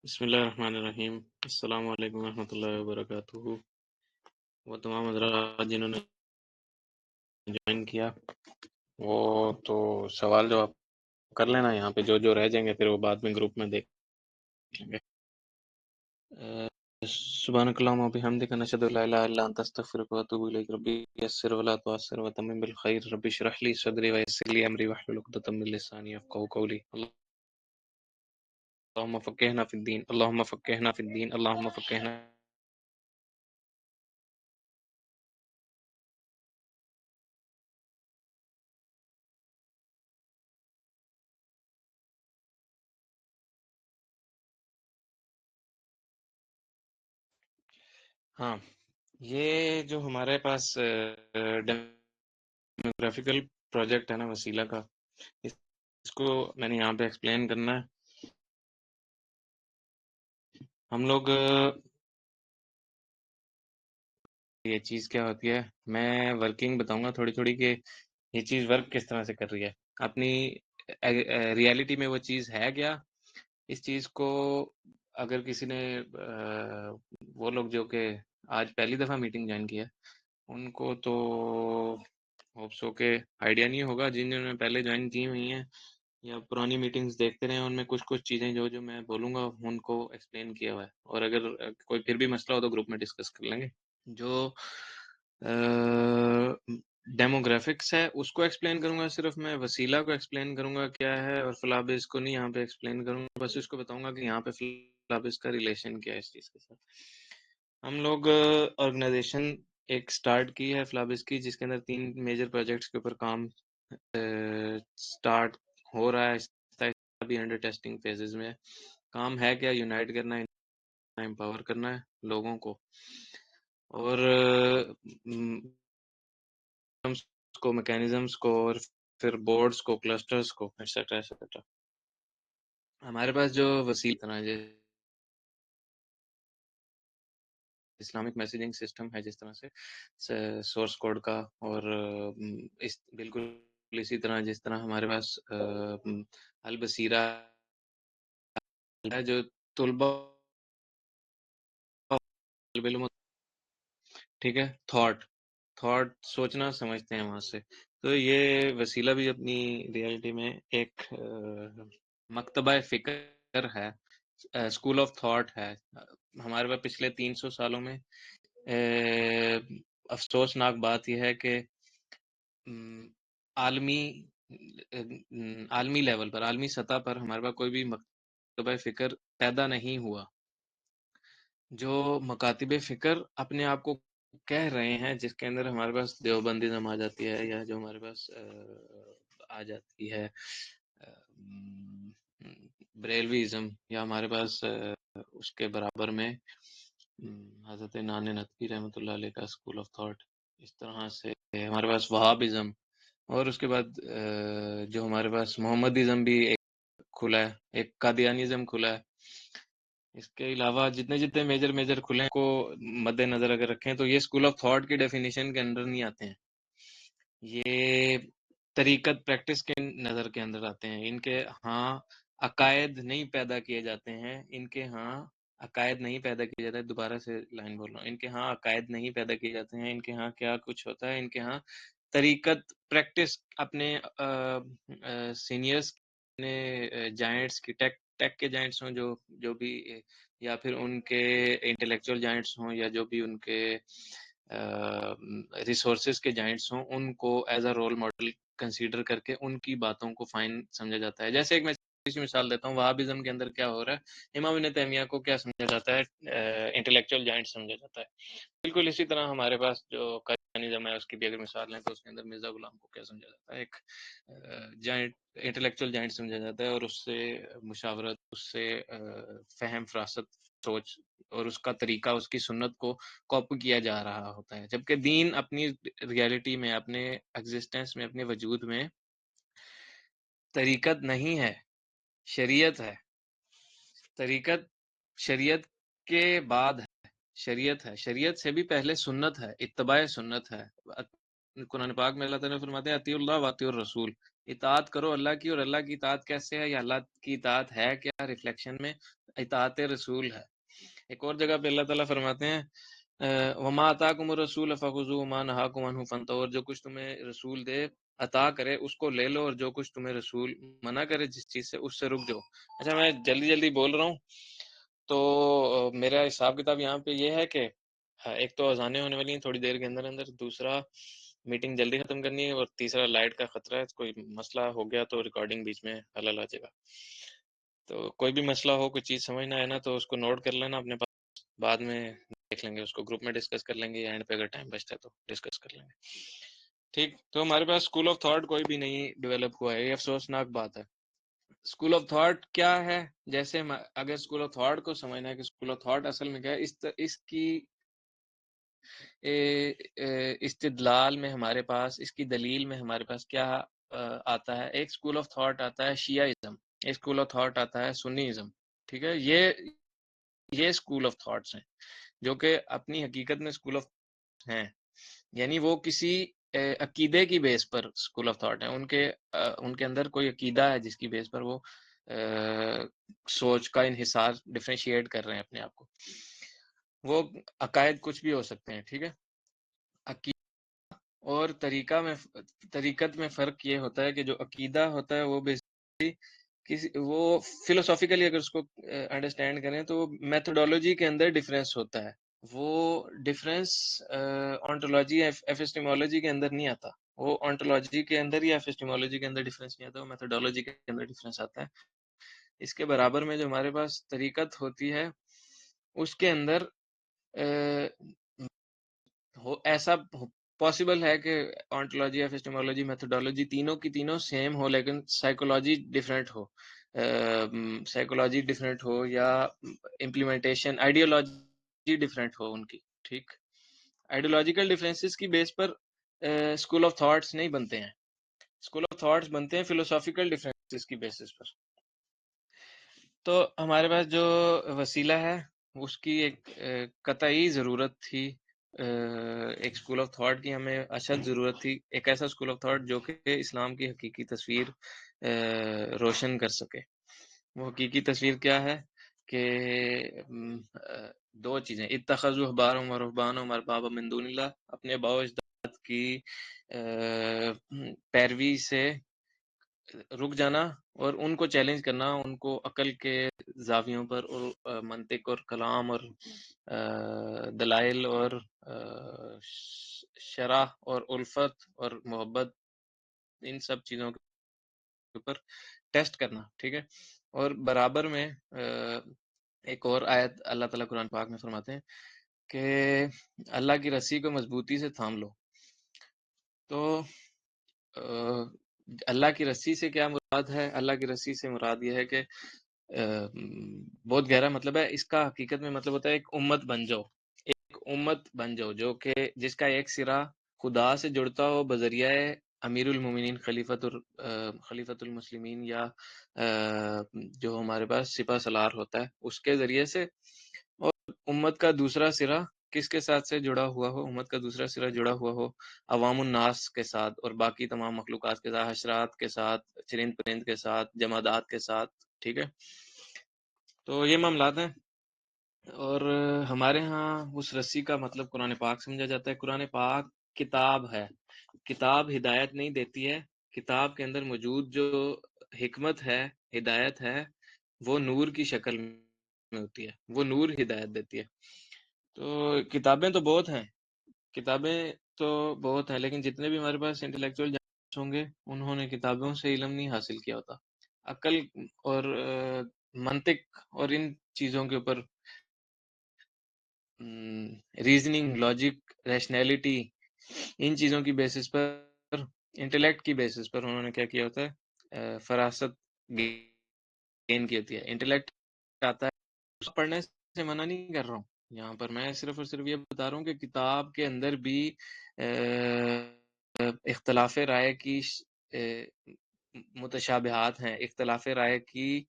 بسم اللہ الرحمن الرحیم۔ السلام علیکم ورحمۃ اللہ وبرکاتہ۔ وہ تمام حضرات جنہوں نے جوائن کیا وہ تو سوال جواب کر لینا یہاں پہ، جو رہ جائیں گے پھر وہ بعد میں گروپ میں دیکھ لیں گے۔ سبحانک اللہم وبحمدک نشہد ان لا الہ الا انت استغفرک واتوب الیک۔ ربی یسر ولا تعسر وتمم بالخیر، ربی اشرح لی صدری ویسر لی امری واحلل عقدۃ من لسانی یفقهوا قولی۔ اللہم فقہنا فی الدین، اللہم فقہنا فی الدین، اللہم فقہنا۔ ہاں، یہ جو ہمارے پاس ڈیموگرافیکل پروجیکٹ ہے نا وسیلہ کا، اس کو میں نے یہاں پہ ایکسپلین کرنا ہے۔ ہم لوگ یہ چیز کیا ہوتی ہے، میں ورکنگ بتاؤں گا تھوڑی تھوڑی کہ یہ چیز ورک کس طرح سے کر رہی ہے اپنی ریالٹی میں۔ وہ چیز ہے کیا، اس چیز کو اگر کسی نے وہ لوگ جو کہ آج پہلی دفعہ میٹنگ جوائن کی ہے ان کو تو ہوپ سو کہ آئیڈیا نہیں ہوگا، جنہوں نے پہلے جوائن کی ہوئی ہیں یا پرانی میٹنگز دیکھتے رہے ہیں ان میں کچھ چیزیں جو میں بولوں گا ان کو ایکسپلین کیا ہوا ہے، اور اگر کوئی پھر بھی مسئلہ ہو تو گروپ میں ڈسکس کر لیں گے۔ جو ڈیموگرافکس ہے اس کو ایکسپلین کروں گا، صرف میں وسیلہ کو ایکسپلین کروں گا کیا ہے، اور فلابس کو نہیں یہاں پہ ایکسپلین کروں گا، بس اس کو بتاؤں گا کہ یہاں پہ فلابس کا ریلیشن کیا ہے اس چیز کے ساتھ۔ ہم لوگ آرگنائزیشن ایک سٹارٹ کی ہے فلابس کی، جس کے اندر 3 میجر پروجیکٹس کے اوپر کام سٹارٹ ہو رہا ہے، ابھی انڈر ٹیسٹنگ فیزز میں۔ کام ہے کیا، یونائٹ کرنا ہے، امپاور کرنا ہے لوگوں کو، اور کو میکینزمز کو، اور پھر بورڈز کو، کلسٹرز کو، ایٹسٹرا ایٹسٹرا۔ ہمارے پاس جو وسیلہ طرح اسلامک میسیجنگ سسٹم ہے، جس طرح سے سورس کوڈ کا، اور بالکل اسی طرح جس طرح ہمارے پاس البصیرہ ہے جو طلبہ ٹھیک ہے، تھاٹ سوچنا سمجھتے ہیں وہاں سے، تو یہ وسیلہ بھی اپنی ریالٹی میں ایک مکتبہ فکر ہے، اسکول آف تھاٹ ہے۔ ہمارے پاس پچھلے 300 سالوں میں افسوسناک بات یہ ہے کہ عالمی لیول پر، عالمی سطح پر ہمارے پاس کوئی بھی مکتبہ فکر پیدا نہیں ہوا۔ جو مکاتب فکر اپنے آپ کو کہہ رہے ہیں، جس کے اندر ہمارے پاس دیوبندیزم آ جاتی ہے، یا جو ہمارے پاس آ جاتی ہے بریلویزم، یا ہمارے پاس اس کے برابر میں حضرت نان نقوی رحمۃ اللہ علیہ کا اسکول آف تھاٹ، اس طرح سے ہمارے پاس وہابزم، اور اس کے بعد جو ہمارے پاس محمدزم بھی ایک کھلا ہے، ایک قادیانیزم کھلا ہے۔ اس کے علاوہ جتنے میجر کھلے ہیں کو مد نظر اگر رکھیں تو یہ اسکول آف تھاٹ کی ڈیفینیشن کے اندر نہیں آتے ہیں، یہ طریقت پریکٹس کے نظر کے اندر آتے ہیں۔ ان کے ہاں عقائد نہیں پیدا کیے جاتے ہیں، ان کے ہاں عقائد نہیں پیدا کیے جاتے ہیں، دوبارہ سے لائن بول رہا ہوں، ان کے ہاں عقائد نہیں پیدا کیے جاتے ہیں، ان کے ہاں کیا کچھ ہوتا ہے، ان کے ہاں طریقت پریکٹس اپنے سینئرس نے جائنٹس کی، ٹیک کے جائنٹس ہوں جو بھی، یا پھر ان کے انٹلیکچوئل جائنٹس ہوں، یا جو بھی ان کے ریسورسز کے جائنٹس ہوں، ان کو as a role model consider کر کے ان کی باتوں کو فائن سمجھا جاتا ہے۔ جیسے ایک میں مثال دیتا ہوں، وہابزم کے اندر کیا ہو رہا ہے، امام ابن تیمیہ کو کیا سمجھا جاتا ہے، انٹلیکچوئل جائنٹ سمجھا جاتا ہے۔ بالکل اسی طرح ہمارے پاس جو قادیانیزم ہے اس کی بھی اگر مثال لیں تو اس کے اندر مرزا غلام کو کیا سمجھا جاتا ہے، ایک جائنٹ، انٹلیکچوئل جائنٹ سمجھا جاتا ہے، اور اس سے مشاورت، اس سے فہم، فراست، سوچ، اور اس کا طریقہ، اس کی سنت کو کاپی کیا جا رہا ہوتا ہے، جبکہ دین اپنی ریالٹی میں، اپنے ایگزسٹنس میں، اپنے وجود میں طریقت نہیں ہے، شریعت ہے۔ طریقت شریعت کے بعد ہے، شریعت ہے، شریعت سے بھی پہلے سنت ہے، اتباع سنت ہے۔ قرآن پاک میں اللہ تعالیٰ فرماتے ہیں اطیعوا اللہ واطیعوا الرسول، اطاعت کرو اللہ کی، اور اللہ کی اطاعت کیسے ہے، یا اللہ کی اطاعت ہے کیا ریفلیکشن میں اطاعت رسول ہے. ایک اور جگہ پہ اللہ تعالیٰ فرماتے ہیں وما آتاکم الرسول فخذوہ وما نہاکم عنہ فانتہوا، اور جو کچھ تمہیں رسول دے عطا کرے اس کو لے لو، اور جو کچھ تمہیں رسول منع کرے جس چیز سے اس سے رک جاؤ. اچھا میں جلدی جلدی بول رہا ہوں تو میرا حساب کتاب یہاں پہ یہ ہے کہ ایک تو اذانیں ہونے والی ہیں تھوڑی دیر کے اندر اندر، دوسرا میٹنگ جلدی ختم کرنی ہے، اور تیسرا لائٹ کا خطرہ ہے. کوئی مسئلہ ہو گیا تو ریکارڈنگ بیچ میں حلال آ جائے گا. تو کوئی بھی مسئلہ ہو، کوئی چیز سمجھ نہ آئے نا تو اس کو نوٹ کر لینا اپنے پاس، بعد میں دیکھ لیں گے، اس کو گروپ میں ڈسکس کر لیں گے، یا اینڈ پہ اگر ٹائم بچتا ہے تو ڈسکس کر لیں گے. ٹھیک، تو ہمارے پاس اسکول آف تھاٹ کوئی بھی نہیں ڈیولپ ہوا ہے، یہ افسوسناک بات ہے. اسکول آف تھاٹ کیا ہے؟ جیسے اگر اسکول آف تھاٹ کو سمجھنا ہے کہ اسکول آف تھاٹ اصل میں کیا ہے، اس کی استدلال میں ہمارے پاس، اس کی دلیل میں ہمارے پاس کیا آتا ہے. ایک اسکول آف تھاٹ آتا ہے شیعہ ازم، ایک اسکول آف تھاٹ آتا ہے سنی ازم. ٹھیک ہے، یہ اسکول آف تھاٹس ہیں جو کہ اپنی حقیقت میں اسکول آف ہیں، یعنی وہ کسی عقیدے کی بیس پر اسکول آف تھاٹ ہیں. ان کے اندر کوئی عقیدہ ہے جس کی بیس پر وہ سوچ کا انحصار ڈفرینشیٹ کر رہے ہیں اپنے آپ کو. وہ عقائد کچھ بھی ہو سکتے ہیں. ٹھیک ہے، عقیدہ اور طریقت میں فرق یہ ہوتا ہے کہ جو عقیدہ ہوتا ہے وہ بیسیکلی وہ فلوسافیکلی اگر اس کو انڈرسٹینڈ کریں تو میتھڈولوجی کے اندر ڈفرینس ہوتا ہے. وہ ڈفرینس آنٹولوجی ایفسٹیمولوجی کے اندر نہیں آتا. وہ آنٹولوجی کے اندر یا ایفسٹیمولوجی کے اندر ڈفرینس نہیں آتا، وہ میتھڈولوجی کے اندر ڈفرینس آتا ہے. اس کے برابر میں جو ہمارے پاس طریقت ہوتی ہے اس کے اندر ایسا پاسبل ہے کہ آنٹولوجی ایفسٹیمولوجی میتھڈولوجی تینوں کی تینوں سیم ہو لیکن سائیکولوجی ڈفرینٹ ہو، سائیکولوجی ڈفرینٹ ہو، یا امپلیمنٹیشن آئیڈیالوجی ڈفرینٹ ہو ان کی. ٹھیک، آئیڈیالوجیکل ڈفرینسز کی بیس پر اسکول آف تھاٹس نہیں بنتے ہیں. اسکول آف تھاٹس بنتے ہیں فلوسافیکل ڈفرینسز کی بیسس پر. تو ہمارے پاس جو وسیلہ ہے اس کی ایک قطعی ضرورت تھی، ایک اسکول آف تھاٹ کی ہمیں اشد ضرورت تھی، ایک ایسا اسکول آف تھاٹ جو کہ اسلام کی حقیقی تصویر روشن کر سکے. وہ حقیقی تصویر کیا ہے کہ دو چیزیں، اتخذوا احبارهم ورهبانهم اربابا من دون اللہ، اپنے آباء و اجداد کی پیروی سے رک جانا اور ان کو چیلنج کرنا، ان کو عقل کے زاویوں پر اور منطق اور کلام اور دلائل اور شرح اور الفت اور محبت، ان سب چیزوں کے اوپر ٹیسٹ کرنا. ٹھیک ہے، اور برابر میں ایک اور آیت اللہ تعالیٰ قرآن پاک میں فرماتے ہیں کہ اللہ کی رسی کو مضبوطی سے تھام لو. تو اللہ کی رسی سے کیا مراد ہے؟ اللہ کی رسی سے مراد یہ ہے کہ بہت گہرا مطلب ہے اس کا. حقیقت میں مطلب ہوتا ہے ایک امت بن جاؤ، ایک امت بن جاؤ جو کہ جس کا ایک سرا خدا سے جڑتا ہو بذریعہ امیر المومنین خلیفۃ المسلمین، یا جو ہمارے پاس سپہ سالار ہوتا ہے اس کے ذریعے سے، اور امت کا دوسرا سرا کس کے ساتھ سے جڑا ہوا ہو؟ امت کا دوسرا سرا جڑا ہوا ہو عوام الناس کے ساتھ اور باقی تمام مخلوقات کے ساتھ، حشرات کے ساتھ، چرند پرند کے ساتھ، جمادات کے ساتھ. ٹھیک ہے، تو یہ معاملات ہیں. اور ہمارے ہاں اس رسی کا مطلب قرآن پاک سمجھا جاتا ہے. قرآن پاک کتاب ہے، کتاب ہدایت نہیں دیتی ہے. کتاب کے اندر موجود جو حکمت ہے، ہدایت ہے، وہ نور کی شکل میں ہوتی ہے، وہ نور ہدایت دیتی ہے. تو کتابیں تو بہت ہیں، کتابیں تو بہت ہیں، لیکن جتنے بھی ہمارے پاس انٹلیکچوئل ہوں گے انہوں نے کتابوں سے علم نہیں حاصل کیا ہوتا. عقل اور منطق اور ان چیزوں کے اوپر، ریزننگ، لاجک، ریشنیلٹی، ان چیزوں کی بیسس پر، انٹلیکٹ کی بیسس پر انہوں نے کیا کیا ہوتا ہے؟ فراست گین کی ہوتی ہے. انٹلیکٹ آتا ہے، پڑھنے سے منع نہیں کر رہا ہوں یہاں پر، میں صرف اور صرف یہ بتا رہا ہوں کہ کتاب کے اندر بھی اختلاف رائے کی متشابہات ہیں، اختلاف رائے کی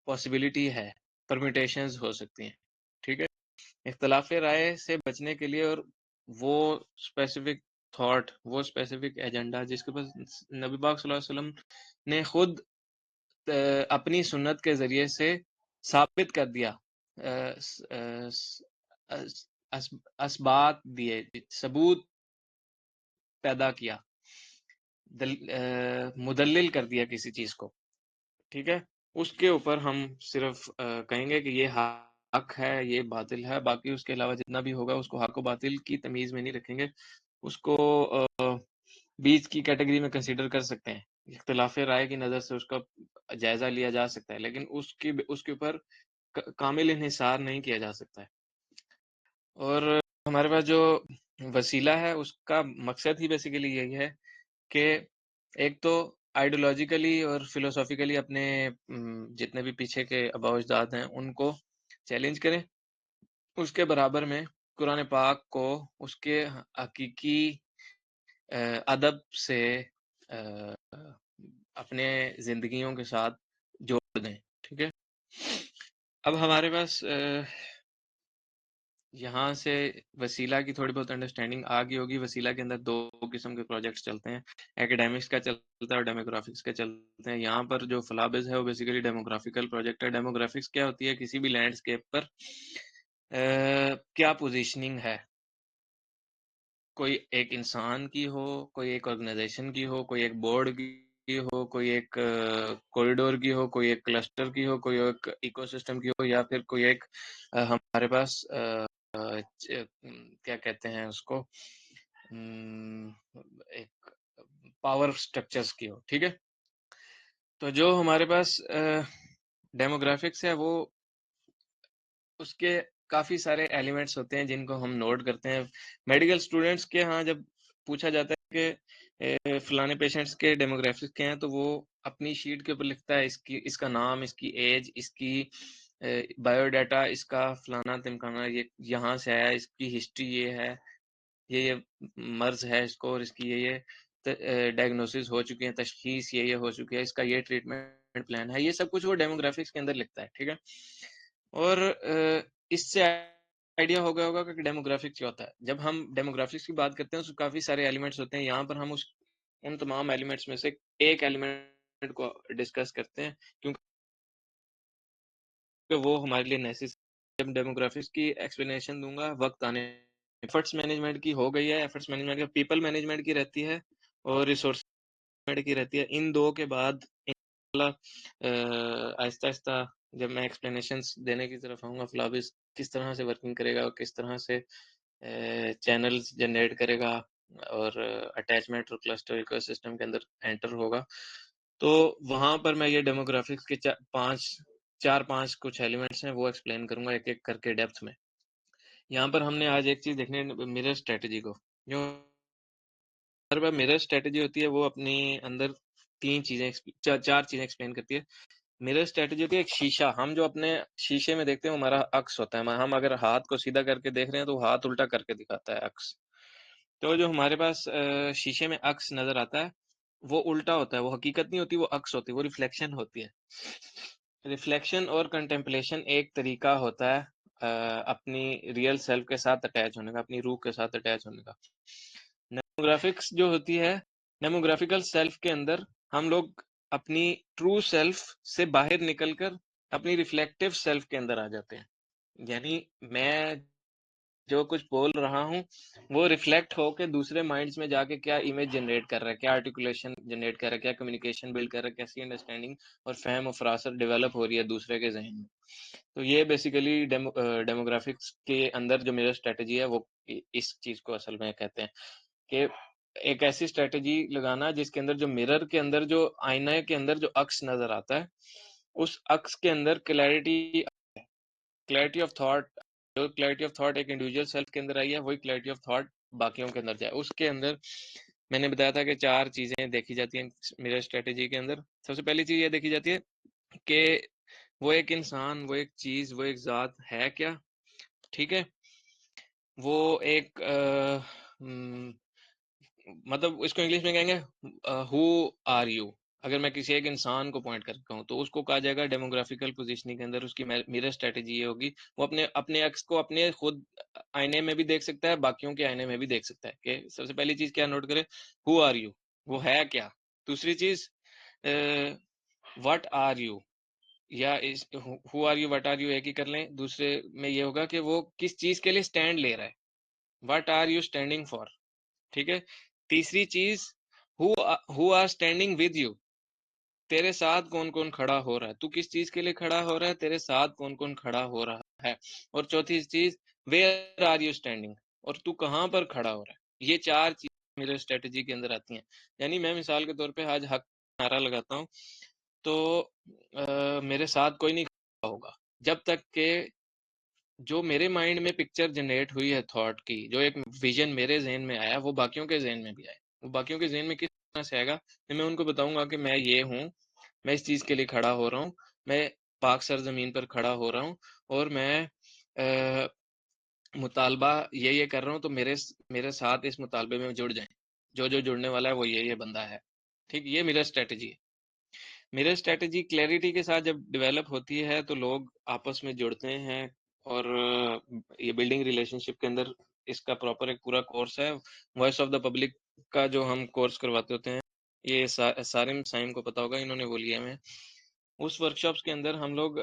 پاسبلٹی ہے، پرمیٹیشنز ہو سکتی ہیں. ٹھیک ہے، اختلاف رائے سے بچنے کے لیے، اور وہ اسپیسیفک تھاٹ، وہ اسپیسیفک ایجنڈا جس کے پاس نبی پاک صلی اللہ علیہ وسلم نے خود اپنی سنت کے ذریعے سے ثابت کر دیا، اسبات دیے، ثبوت پیدا کیا، مدلل کر دیا کسی چیز کو، ٹھیک ہے، اس کے اوپر ہم صرف کہیں گے کہ یہ حق ہے، یہ باطل ہے، باقی اس کے علاوہ جتنا بھی ہوگا اس کو حق و باطل کی تمیز میں نہیں رکھیں گے، اس کو بیچ کی کیٹیگری میں کنسیڈر کر سکتے ہیں، اختلاف رائے کی نظر سے اس کا جائزہ لیا جا سکتا ہے، لیکن اس کے اوپر کامل انحصار نہیں کیا جا سکتا ہے۔ اور ہمارے پاس جو وسیلہ ہے اس کا مقصد ہی بیسیکلی یہی ہے کہ ایک تو آئیڈیولوجیکلی اور فلوسافیکلی اپنے جتنے بھی پیچھے کے آباء و اجداد ہیں ان کو چیلنج کریں، اس کے برابر میں قرآن پاک کو اس کے حقیقی ادب سے اپنے زندگیوں کے ساتھ جوڑ دیں، ٹھیک ہے۔ اب ہمارے پاس یہاں سے وسیلہ کی تھوڑی بہت انڈرسٹینڈنگ آ گئی ہوگی۔ وسیلہ کے اندر دو قسم کے پروجیکٹس چلتے ہیں، ایکیڈیمکس کا چلتا ہے اور ڈیموگرافکس کا چلتے ہیں۔ یہاں پر جو فلابز ہے وہ بیسیکلی ڈیموگرافیکل پروجیکٹ ہے۔ ڈیموگرافکس کیا ہوتی ہے؟ کسی بھی لینڈسکیپ پر کیا پوزیشننگ ہے، کوئی ایک انسان کی ہو، کوئی ایک آرگنائزیشن کی ہو، کوئی ایک بورڈ کی ہو، کوئی ایک کوریڈور کی ہو، کوئی ایک کلسٹر کی ہو، کوئی ایک ایکو سسٹم کی ہو، یا پھر کوئی ایک ہمارے پاس کیا کہتے ہیں اس کو، ایک پاور سٹرکچرز کی ہو، ٹھیک ہے۔ تو جو ہمارے پاس ڈیموگرافکس ہے وہ اس کے کافی سارے ایلیمنٹس ہوتے ہیں جن کو ہم نوٹ کرتے ہیں۔ میڈیکل اسٹوڈنٹس کے ہاں جب پوچھا جاتا ہے کہ فلانے پیشنٹس کے ڈیموگرافکس کیا ہیں تو وہ اپنی شیٹ کے اوپر لکھتا ہے اس کا نام، اس کی ایج، اس کی بایو ڈیٹا، اس کا فلانا تمکانا، یہ یہاں سے آیا، اس کی ہسٹری یہ ہے، یہ مرض ہے اس کو، اور اس کی یہ ڈائگنوسس ہو چکی ہیں، تشخیص یہ ہو چکی ہے، اس کا یہ ٹریٹمنٹ پلان ہے، یہ سب کچھ وہ ڈیموگرافکس کے اندر لکھتا ہے، ٹھیک ہے۔ اور اس سے آئیڈیا ہو گیا ہوگا کہ ڈیموگرافکس کیا ہوتا ہے۔ جب ہم ڈیموگرافکس کی بات کرتے ہیں اس میں کافی سارے ایلیمنٹس ہوتے ہیں، یہاں پر ہم ان تمام ایلیمنٹس میں سے ایک ایلیمنٹ کو ڈسکس کرتے ہیں کیونکہ وہ ہمارے لیے نیسیسری۔ جب ڈیموگرافکس کی ایکسپلینیشن دوں گا وقت آنے، ایفرٹس مینجمنٹ کی ہو گئی ہے، ایفرٹس مینجمنٹ کی، پیپل مینجمنٹ کی رہتی ہے اور ریسورس کی رہتی ہے۔ ان دو کے بعد آہستہ آہستہ جب میں ایکسپلینیشنز دینے کی طرف آؤں گا، فلابس کس طرح سے ورکنگ کرے گا اور کس طرح سے چینلز جنریٹ کرے گا اور اٹیچمنٹ اور کلسٹر ایکو سسٹم کے اندر انٹر ہوگا، تو وہاں پر میں یہ ڈیموگرافکس کے چار پانچ کچھ ایلیمنٹس ہیں وہ ایکسپلین کروں گا ایک ایک کر کے ڈیپتھ میں۔ یہاں پر ہم نے آج ایک چیز دیکھنے، میرر اسٹریٹجی کو، جو ہر بار میرر اسٹریٹجی ہوتی ہے وہ اپنی اندر چار چیزیں ایکسپلین کرتی ہے۔ میرر اسٹریٹجی ہوتی ہے ایک شیشہ، ہم جو اپنے شیشے میں دیکھتے ہیں ہمارا عکس ہوتا ہے، ہم اگر ہاتھ کو سیدھا کر کے دیکھ رہے ہیں تو ہاتھ الٹا کر کے دکھاتا ہے عکس، تو جو ہمارے پاس شیشے میں عکس نظر آتا ہے وہ الٹا ہوتا ہے، وہ حقیقت نہیں ہوتی، وہ عکس ہوتی ہے، وہ ریفلیکشن ہوتی ہے۔ ریفلیکشن اور کنٹمپلیشن ایک طریقہ ہوتا ہے اپنی ریئل سیلف کے ساتھ اٹیچ ہونے کا، اپنی روح کے ساتھ اٹیچ ہونے کا۔ ڈیموگرافکس جو ہوتی ہے، ڈیموگرافیکل سیلف کے اندر ہم لوگ اپنی ٹرو سیلف سے باہر نکل کر اپنی ریفلیکٹیو سیلف کے اندر آ جاتے ہیں، یعنی میں جو کچھ بول رہا ہوں وہ ریفلیکٹ ہو کے دوسرے مائنڈز میں جا کے کیا امیج جنریٹ کر رہا ہے، کیا آرٹیکولیشن جنریٹ کر رہا ہے، کیا کمیونیکیشن بلڈ کر رہا ہے، کیسی انڈرسٹینڈنگ اور فہم و فراست ڈیولپ ہو رہی ہے دوسرے کے ذہن میں۔ تو یہ بیسیکلی ڈیموگرافکس کے اندر جو میرا اسٹریٹجی ہے وہ اس چیز کو اصل میں کہتے ہیں کہ ایک ایسی اسٹریٹجی لگانا جس کے اندر جو مرر کے اندر، جو آئینہ کے اندر جو عکس نظر آتا ہے، اس عکس کے اندر کلیئرٹی آف تھاٹ، جو کلیئرٹی آف تھاٹ ایک انڈیویجول سیلف کے اندر آئی ہے وہی کلیئرٹی آف تھاٹ باقیوں کے اندر جائے۔ اس کے اندر میں نے بتایا تھا کہ چار چیزیں دیکھی جاتی ہیں میرا اسٹریٹجی کے اندر۔ سب سے پہلی چیز یہ دیکھی جاتی ہے کہ وہ ایک انسان، وہ ایک چیز، وہ ایک ذات ہے کیا، ٹھیک ہے، وہ ایک مطلب اس کو انگلش میں کہیں گے ہو آر یو۔ اگر میں کسی ایک انسان کو پوائنٹ کر ہوں تو اس کو کہا جائے گا ڈیموگرافیکل پوزیشننگ کے اندر اس کی میرر اسٹریٹجی یہ ہوگی، وہ اپنے عکس کو اپنے خود آئینے میں بھی دیکھ سکتا ہے، باقیوں کے آئینے میں بھی دیکھ سکتا ہے کہ سب سے پہلی چیز کیا نوٹ کرے، ہو آر یو، وہ ہے کیا۔ دوسری چیز واٹ آر یو، یا who are you what are you ایک ہی کر لیں. دوسرے میں یہ ہوگا کہ وہ کس چیز کے لیے اسٹینڈ لے رہا ہے، what are you standing for. ٹھیک ہے. تیسری چیز who are standing with you, تیرے ساتھ کون کون کھڑا ہو رہا ہے، تو کس چیز کے لیے کھڑا ہو رہا ہے، تیرے ساتھ کون کون کھڑا ہو رہا ہے. اور چوتھی چیز ویئر آر یو اسٹینڈنگ، اور تو کہاں پر کھڑا ہو رہا ہے. یہ چار چیزیں میرے اسٹریٹجی کے اندر آتی ہیں. یعنی میں مثال کے طور پہ آج حق نعرہ لگاتا ہوں تو میرے ساتھ کوئی نہیں کھڑا ہوگا جب تک کہ جو میرے مائنڈ میں پکچر جنریٹ ہوئی ہے تھاٹ کی، جو ایک ویژن میرے ذہن میں آیا وہ باقیوں کے ذہن میں بھی آئے. وہ باقیوں کے ذہن میں کس طرح سے آئے گا کہ میں ان کو بتاؤں گا کہ میں یہ ہوں، میں اس چیز کے لیے کھڑا ہو رہا ہوں، میں پاک سرزمین پر کھڑا ہو رہا ہوں، اور میں مطالبہ یہ کر رہا ہوں، تو میرے ساتھ اس مطالبے میں جڑ جائیں. جو جڑنے والا ہے وہ یہ بندہ ہے. ٹھیک. یہ میرا اسٹریٹجی ہے. میرا اسٹریٹجی کلیئرٹی کے ساتھ جب ڈیولپ ہوتی ہے تو لوگ آپس میں جڑتے ہیں، اور یہ بلڈنگ ریلیشن شپ کے اندر اس کا پراپر ایک پورا کورس ہے. وائس آف دا پبلک کا جو ہم کورس کرواتے ہوتے ہیں، یہ سارم سائم کو پتا ہوگا، انہوں نے وہ لیا میں. اس ورکشاپس کے اندر ہم لوگ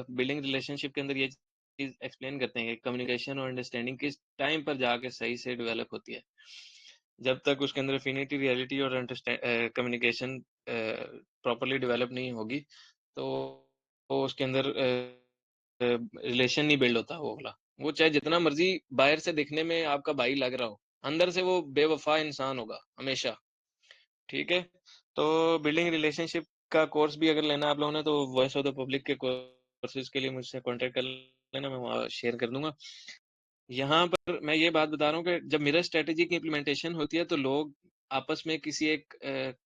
بلڈنگ ریلیشن شپ کے اندر یہ چیز ایکسپلین کرتے ہیں کہ کمیونیکیشن اور انڈرسٹینڈنگ کس ٹائم پر جا کے صحیح سے ڈیولپ ہوتی ہے. جب تک اس کے اندر افینیٹی، ریئلٹی اور کمیونیکیشن پراپرلی ڈیولپ نہیں ہوگی تو اس کے اندر ریلیشن نہیں بلڈ ہوتا. وہ چاہے جتنا مرضی باہر سے دیکھنے میں آپ کا بھائی لگ رہا ہو، اندر سے وہ بے وفا انسان ہوگا ہمیشہ. ٹھیک ہے. تو بلڈنگ ریلیشن شپ کا کورس بھی اگر لینا آپ لوگوں نے تو وائس آف دا پبلک کے کورسز کے لیے مجھ سے کانٹیکٹ کر لینا، میں وہاں شیئر کر دوں گا. یہاں پر میں یہ بات بتا رہا ہوں کہ جب میرر اسٹریٹجی کی امپلیمنٹیشن ہوتی ہے تو لوگ آپس میں کسی ایک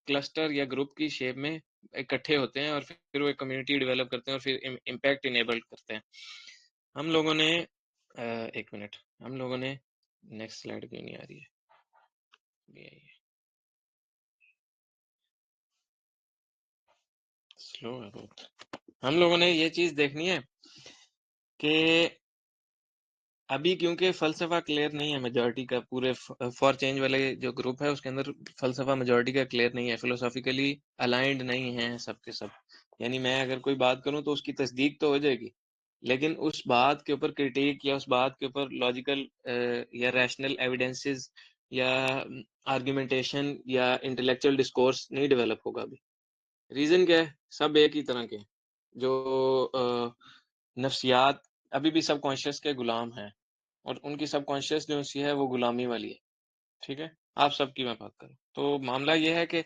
کلسٹر یا گروپ کی شیپ میں اکٹھے ہوتے ہیں، اور پھر وہ ایک کمیونٹی ڈیولپ کرتے ہیں، اور پھر امپیکٹ انیبل کرتے ہیں. ہم لوگوں نے ایک منٹ، ہم لوگوں نے نیکسٹ سلائڈ کیوں نہیں آ رہی ہے، سلو ہے بہت. ہم لوگوں نے یہ چیز دیکھنی ہے کہ ابھی کیونکہ فلسفہ کلیئر نہیں ہے میجورٹی کا، پورے فار چینج والے جو گروپ ہے اس کے اندر فلسفہ میجورٹی کا کلیئر نہیں ہے، فلوسافیکلی الائنڈ نہیں ہے سب کے سب. یعنی میں اگر کوئی بات کروں تو اس کی تصدیق تو ہو جائے گی، لیکن اس بات کے اوپر کرٹیک یا اس بات کے اوپر لاجیکل یا ریشنل ایویڈنسز یا آرگیومنٹیشن یا انٹلیکچوئل ڈسکورس نہیں ڈیولپ ہوگا ابھی. ریزن کیا ہے؟ سب ایک ہی طرح کے جو نفسیات ابھی بھی سب کانشیس کے غلام ہیں، اور ان کی سب کانشیس جو سی ہے وہ غلامی والی ہے. ٹھیک ہے. آپ سب کی میں بات کروں تو معاملہ یہ ہے کہ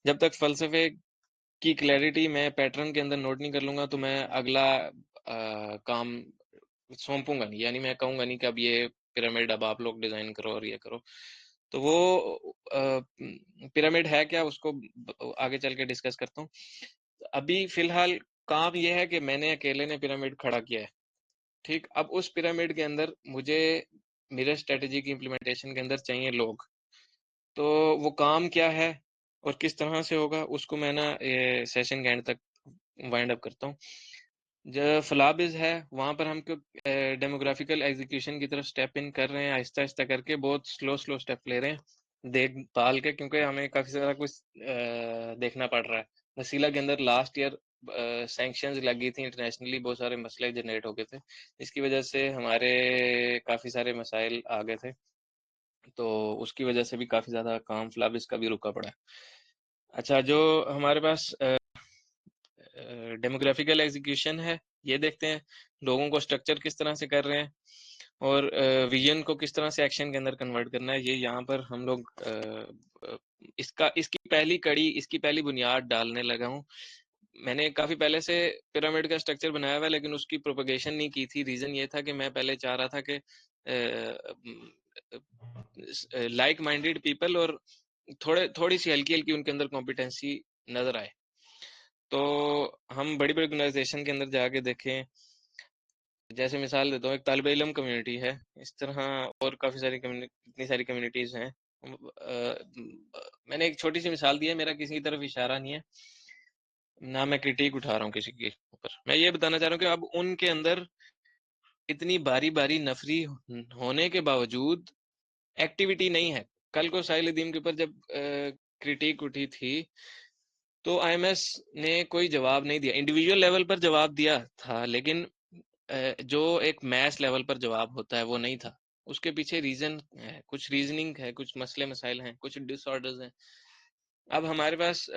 جب تک فلسفے کی کلیئرٹی میں پیٹرن کے اندر نوٹ نہیں کر لوں گا تو میں اگلا کام سونپوں گا نہیں. یعنی میں کہوں گا نہیں کہ اب یہ پیرامڈ اب آپ لوگ ڈیزائن کرو اور یہ کرو. تو وہ پیرامڈ ہے کیا، اس کو آگے چل کے ڈسکس کرتا ہوں. ابھی فی الحال کام یہ ہے کہ میں نے اکیلے نے پیرامڈ کھڑا کیا ہے. ٹھیک. اب اس پیرامڈ کے اندر مجھے میرے اسٹریٹجی کی امپلیمنٹیشن کے اندر چاہیے لوگ. تو وہ کام کیا ہے اور کس طرح سے ہوگا اس کو میں نا سیشن کے اینڈ تک وائنڈ اپ کرتا ہوں. جو فلابز ہے وہاں پر ہم ڈیموگرافیکل ایگزیکیوشن کی طرف سٹیپ ان کر رہے ہیں، آہستہ آہستہ کر کے بہت سلو سٹیپ لے رہے ہیں دیکھ بھال کے، کیونکہ ہمیں کافی سارا کچھ دیکھنا پڑ رہا ہے. وسیلہ کے اندر لاسٹ ایئر سینکشنز لگی تھیں انٹرنیشنلی، بہت سارے مسئلے جنریٹ ہو گئے تھے، اس کی وجہ سے ہمارے کافی سارے مسائل آ گئے تھے، تو اس کی وجہ سے بھی کافی زیادہ کام فلابس کا بھی رکا پڑا ہے. اچھا، جو ہمارے پاس ڈیموگرافیکل ایگزیکیوشن ہے یہ دیکھتے ہیں، لوگوں کو اسٹرکچر کس طرح سے کر رہے ہیں، اور ویژن کو کس طرح سے ایکشن کے اندر کنورٹ کرنا ہے. یہ یہاں پر ہم لوگ اس کی پہلی کڑی، اس کی پہلی بنیاد ڈالنے لگا ہوں. میں نے کافی پہلے سے پیرامڈ کا اسٹرکچر بنایا ہوا ہے لیکن اس کی پروپیگیشن نہیں کی تھی. ریزن یہ تھا کہ میں پہلے چاہ رہا تھا کہ لائک مائنڈیڈ پیپل اور تھوڑی سی ہلکی ہلکی ان کے اندر کمپیٹنسی نظر آئے. تو ہم بڑی بڑی آرگنائزیشن کے اندر جا کے دیکھیں، جیسے مثال دیتا ہوں ایک طالب علم کمیونٹی ہے، اس طرح اور کافی ساری اتنی ساری کمیونٹیز ہیں. میں نے ایک چھوٹی سی مثال دی ہے، میرا کسی کی طرف اشارہ نہیں ہے، نہ میں کرٹیک اٹھا رہا ہوں کسی کے اوپر. میں یہ بتانا چاہ رہا ہوں کہ اب ان کے اندر اتنی باری باری نفری ہونے کے باوجود ایکٹیویٹی نہیں ہے. کل کو ساحل ادیم کے اوپر جب کرٹیک اٹھی تھی تو آئی ایم ایس نے کوئی جواب نہیں دیا. انڈیویجول لیول پر جواب دیا تھا لیکن جو ایک میس لیول پر جواب ہوتا ہے وہ نہیں تھا. اس کے پیچھے ریزن ہے, کچھ ریزننگ ہے, کچھ مسئلے مسائل ہیں, کچھ ڈس آرڈرز ہیں. اب ہمارے پاس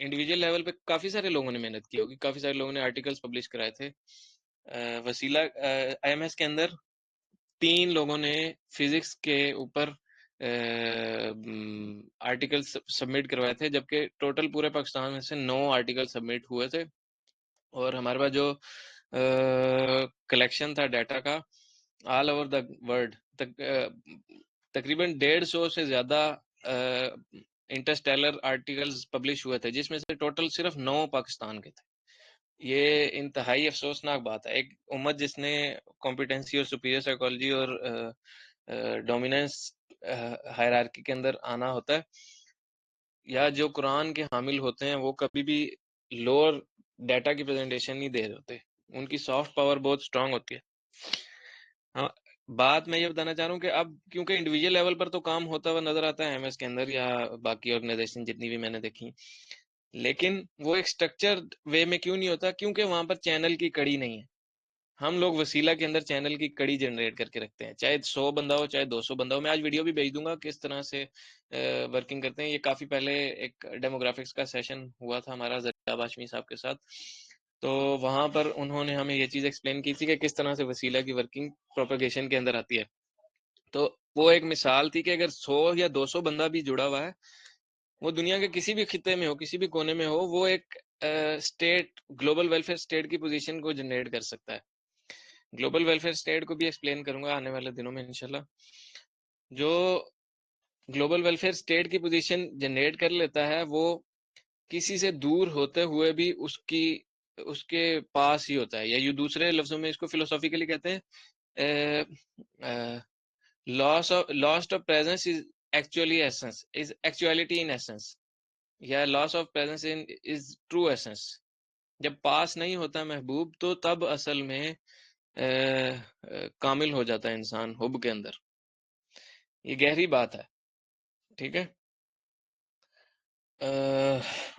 انڈیویجول لیول پہ کافی سارے لوگوں نے محنت کی ہوگی, کافی سارے لوگوں نے آرٹیکلس پبلش کرائے تھے. وسیلہ آئی ایم ایس کے اندر 3 لوگوں نے فزکس کے اوپر آرٹیکل سبمٹ کروائے تھے, جبکہ ٹوٹل پورے پاکستان میں سے 9 آرٹیکل سبمٹ ہوئے تھے. اور ہمارے پاس جو کلیکشن تھا ڈیٹا کا آل اوور دا ورلڈ, تقریباً 150 سے زیادہ انٹرسٹیلر آرٹیکلز پبلش ہوئے تھے, جس میں سے ٹوٹل صرف 9 پاکستان کے تھے. یہ انتہائی افسوسناک بات ہے. ایک امت جس نے کمپیٹنسی اور سپیریئر سائیکالوجی اور ڈومیننس ہائرارکی کے اندر آنا ہوتا ہے, یا جو قرآن کے حامل ہوتے ہیں, وہ کبھی بھی لوور ڈیٹا کی پریزنٹیشن نہیں دے رہے ہوتے. ان کی سافٹ پاور بہت اسٹرانگ ہوتی ہے. ہاں, بات میں یہ بتانا چاہ رہا ہوں کہ اب کیونکہ انڈیویجول لیول پر تو کام ہوتا ہوا نظر آتا ہے ایم ایس کے اندر یا باقی آرگنائزیشن جتنی بھی میں نے دیکھی, لیکن وہ ایک اسٹرکچر وے میں کیوں نہیں ہوتا؟ کیونکہ وہاں پر چینل کی کڑی نہیں ہے. ہم لوگ وسیلہ کے اندر چینل کی کڑی جنریٹ کر کے رکھتے ہیں, چاہے 100 بندہ ہو چاہے 200 بندہ ہو. میں آج ویڈیو بھی بھیج دوں گا کس طرح سے ورکنگ کرتے ہیں. یہ کافی پہلے ایک ڈیموگرافکس کا سیشن ہوا تھا ہمارا ذریعہ باشمی صاحب کے ساتھ, تو وہاں پر انہوں نے ہمیں یہ چیز ایکسپلین کی تھی کہ کس طرح سے وسیلہ کی ورکنگ پروپیگیشن کے اندر آتی ہے. تو وہ ایک مثال تھی کہ اگر 100 یا 200 بندہ بھی جڑا ہوا ہے, وہ دنیا کے کسی بھی خطے میں ہو, کسی بھی کونے میں ہو, وہ ایک اسٹیٹ, گلوبل ویلفیئر اسٹیٹ کی پوزیشن کو جنریٹ کر سکتا ہے. گلوبل ویلفیئر اسٹیٹ کو بھی ایکسپلین کروں گا آنے والے دنوں میں انشاءاللہ. جو گلوبل ویلفیئر اسٹیٹ کی پوزیشن جنریٹ کر لیتا ہے, وہ کسی سے دور ہوتے ہوئے بھی اس کے پاس ہی ہوتا ہے, یا یوں دوسرے لفظوں میں اس کو فلوسافیکلی کہتے ہیں loss of presence is actually essence, is actuality in essence, یا loss of presence in is true essence. جب پاس نہیں ہوتا محبوب تو تب اصل میں کامل ہو جاتا ہے انسان حب کے اندر. یہ گہری بات ہے, ٹھیک ہے.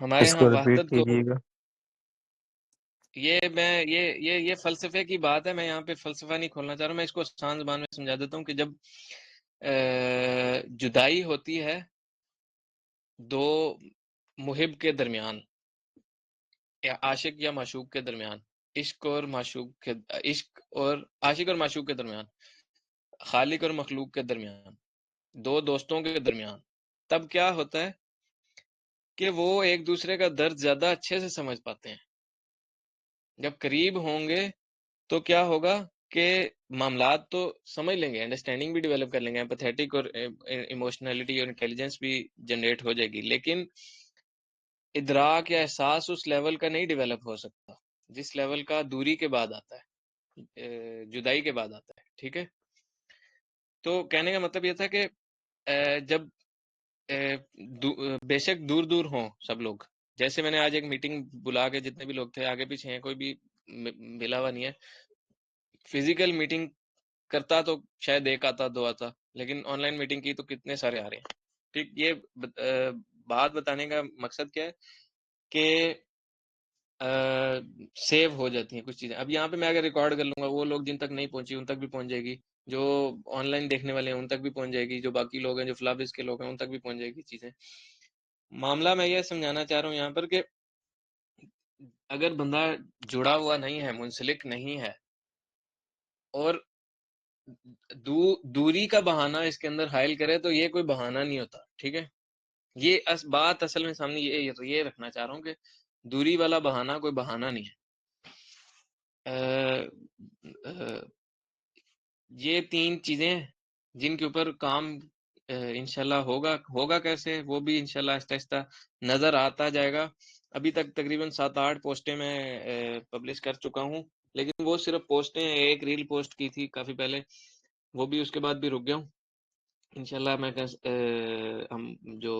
ہمارے اس ہاں کو ریپیٹ وحدت کو, کیجیے گا. یہ فلسفے کی بات ہے. میں یہاں پہ فلسفہ نہیں کھولنا چاہ رہا, میں اس کو آسان زبان میں سمجھا دیتا ہوں کہ جب جدائی ہوتی ہے دو محب کے درمیان, یا عاشق یا معشوق کے درمیان, عشق اور عاشق اور معشوق کے درمیان, خالق اور مخلوق کے درمیان, دو دوستوں کے درمیان, تب کیا ہوتا ہے کہ وہ ایک دوسرے کا درد زیادہ اچھے سے سمجھ پاتے ہیں. جب قریب ہوں گے تو کیا ہوگا کہ معاملات تو سمجھ لیں گے, انڈرسٹینڈنگ بھی ڈیولپ کر لیں گے, ایمپیتھیٹک اور ایموشنلٹی اور انٹیلیجنس بھی جنریٹ ہو جائے گی, لیکن ادراک یا احساس اس لیول کا نہیں ڈیولپ ہو سکتا جس لیول کا دوری کے بعد آتا ہے, جدائی کے بعد آتا ہے. ٹھیک ہے, تو کہنے کا مطلب یہ تھا کہ جب بے شک دور دور ہوں سب لوگ, جیسے میں نے آج ایک میٹنگ بلا کے جتنے بھی لوگ تھے آگے پیچھے ہیں, کوئی بھی ملا ہوا نہیں ہے. فزیکل میٹنگ کرتا تو شاید 1 آتا 2 آتا, لیکن آن لائن میٹنگ کی تو کتنے سارے آ رہے ہیں. ٹھیک, یہ بات بتانے کا مقصد کیا ہے کہ سیو ہو جاتی ہیں کچھ چیزیں. اب یہاں پہ میں اگر ریکارڈ کر لوں گا, وہ لوگ جن تک نہیں پہنچی ان تک بھی پہنچ جائے گی, جو آن لائن دیکھنے والے ہیں ان تک بھی پہنچ جائے گی, جو باقی لوگ ہیں جو فلابس کے لوگ ہیں ان تک بھی پہنچ جائے گی چیزیں. معاملہ میں یہ سمجھانا چاہ رہا ہوں یہاں پر کہ اگر بندہ جڑا ہوا نہیں ہے, منسلک نہیں ہے, اور دوری کا بہانہ اس کے اندر حائل کرے, تو یہ کوئی بہانہ نہیں ہوتا. ٹھیک ہے, یہ بات اصل میں سامنے یہ رکھنا چاہ رہا ہوں کہ دوری والا بہانہ کوئی بہانہ نہیں ہے. یہ 3 چیزیں جن کے اوپر کام انشاءاللہ ہوگا کیسے, وہ بھی انشاءاللہ آہستہ آہستہ نظر آتا جائے گا. ابھی تک تقریباً 7-8 پوسٹیں میں پبلش کر چکا ہوں, لیکن وہ صرف پوسٹیں, ایک ریل پوسٹ کی تھی کافی پہلے, وہ بھی اس کے بعد بھی رک گیا ہوں. انشاءاللہ میں ہم جو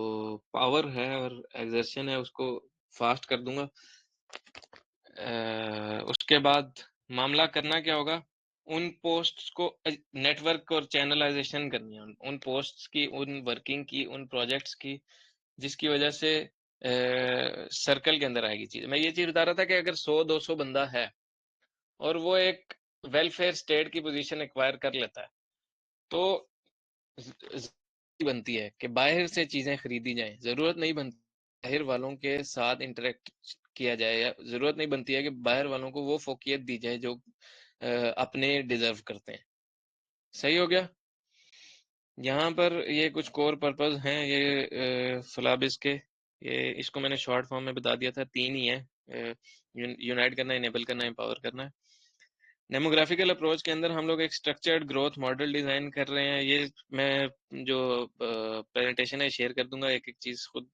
پاور ہے اور ایگزرشن ہے اس کو فاسٹ کر دوں گا. اس کے بعد معاملہ کرنا کیا ہوگا, ان پوسٹس کو نیٹ ورک اور چینلائزیشن کرنی ہے, ان پوسٹس کی, ان ورکنگ کی, ان پروجیکٹس کی, جس کی وجہ سے سرکل کے اندر آئے گی چیز. میں یہ چیز بتا رہا تھا کہ اگر 100-200 بندہ ہے اور وہ ایک ویلفیئر اسٹیٹ کی پوزیشن ایکوائر کر لیتا ہے تو بنتی ہے کہ باہر سے چیزیں خریدی جائیں. ضرورت نہیں بنتی باہر والوں کے ساتھ انٹریکٹ کیا جائے, یا ضرورت نہیں بنتی ہے کہ باہر والوں کو وہ فوقیت دی جائے جو اپنے ڈیزرو کرتے ہیں. صحیح ہو گیا. یہاں پر یہ کچھ کور پرپز ہیں یہ فلابس کے. یہ اس کو میں نے شارٹ فارم میں بتا دیا تھا, 3 ہی ہیں: یونائٹ کرنا, انیبل کرنا, امپاور کرنا. ڈیموگرافیکل اپروچ کے اندر ہم لوگ ایک اسٹرکچرڈ گروتھ ماڈل ڈیزائن کر رہے ہیں. یہ میں جو پریزنٹیشن ہے شیئر کر دوں گا, ایک ایک چیز خود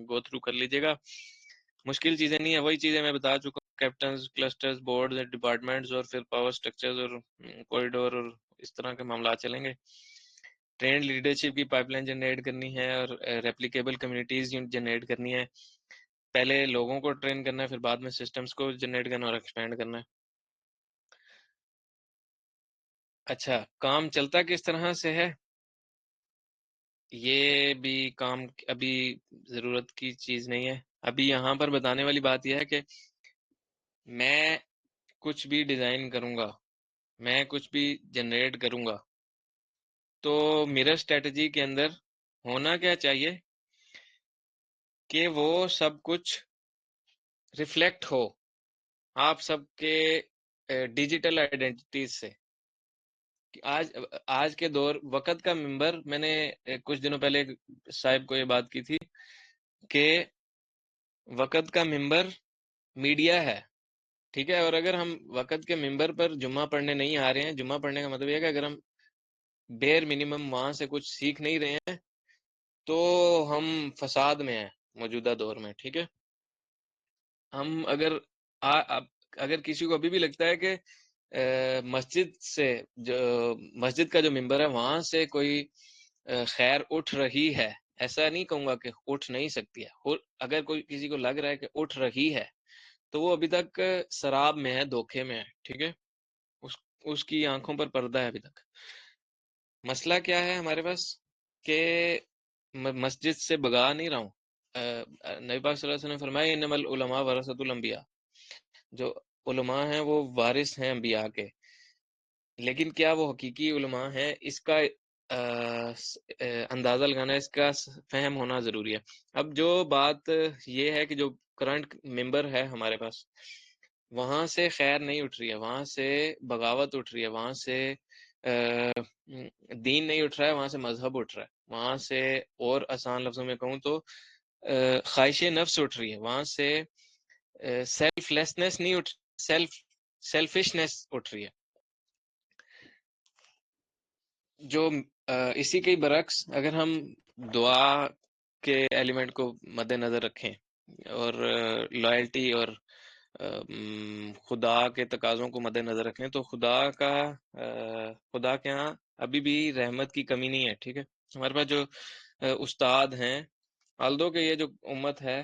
گو تھرو کر لیجیے گا. مشکل چیزیں نہیں ہیں, وہی چیزیں میں بتا چکا ہوں: کیپٹنز, کلسٹرز, بورڈز, ڈپارٹمنٹس, اور پھر پاور اسٹرکچرز اور کوریڈور اور اس طرح کے معاملات چلیں گے. ٹرینڈ لیڈرشپ کی پائپ لائن جنریٹ کرنی ہے اور ریپلیکیبل کمیونٹیز جنریٹ کرنی ہے. پہلے لوگوں کو ٹرین کرنا ہے, پھر بعد میں سسٹمز کو جنریٹ کرنا اور ایکسپینڈ کرنا ہے. اچھا, کام چلتا کس طرح سے ہے؟ یہ بھی کام ابھی ضرورت کی چیز نہیں ہے. ابھی یہاں پر بتانے والی بات یہ ہے کہ میں کچھ بھی ڈیزائن کروں گا, میں کچھ بھی جنریٹ کروں گا, تو میرر اسٹریٹجی کے اندر ہونا کیا چاہیے کہ وہ سب کچھ ریفلیکٹ ہو آپ سب کے ڈیجیٹل آئیڈینٹیز سے. آج کے دور وقت کا ممبر, میں نے کچھ دنوں پہلے صاحب کو یہ بات کی تھی کہ وقت کا ممبر میڈیا ہے, ٹھیک ہے. اور اگر ہم وقت کے ممبر پر جمعہ پڑھنے نہیں آ رہے ہیں, جمعہ پڑھنے کا مطلب یہ ہے کہ اگر ہم بیر منیمم وہاں سے کچھ سیکھ نہیں رہے ہیں تو ہم فساد میں ہیں موجودہ دور میں, ٹھیک ہے. ہم اگر کسی کو ابھی بھی لگتا ہے کہ مسجد سے جو مسجد کا جو ممبر ہے وہاں سے کوئی خیر اٹھ رہی ہے, ایسا نہیں کہوں گا کہ اٹھ نہیں سکتی ہے. اگر کوئی کسی کو لگ رہا ہے کہ اٹھ رہی ہے تو وہ ابھی تک سراب میں ہے, دھوکے میں ہے, ٹھیک ہے. اس کی آنکھوں پر پردہ ہے ابھی تک. مسئلہ کیا ہے ہمارے پاس کہ مسجد سے بگا نہیں رہا ہوں. نبی پاک صلی اللہ علیہ وسلم نے فرمایا انما العلماء ورثۃ الانبیاء, جو علماء ہیں وہ وارث ہیں انبیاء کے. لیکن کیا وہ حقیقی علماء ہیں, اس کا اندازہ لگانا, اس کا فہم ہونا ضروری ہے. اب جو بات یہ ہے کہ جو کرنٹ ممبر ہے ہمارے پاس, وہاں سے خیر نہیں اٹھ رہی ہے, وہاں سے بغاوت اٹھ رہی ہے, وہاں سے دین نہیں اٹھ رہا ہے, وہاں سے مذہب اٹھ رہا ہے, وہاں سے اور آسان لفظوں میں کہوں تو خواہش نفس اٹھ رہی ہے, وہاں سے سیلف لیسنس نہیں اٹھ, سیلفشنس اٹھ رہی ہے. جو اسی کے برعکس اگر ہم دعا کے ایلیمنٹ کو مد نظر رکھیں اور لائلٹی اور خدا کے تقاضوں کو مد نظر رکھیں تو خدا کے ہاں ابھی بھی رحمت کی کمی نہیں ہے, ٹھیک ہے. ہمارے پاس جو استاد ہیں, آلدو کہ یہ جو امت ہے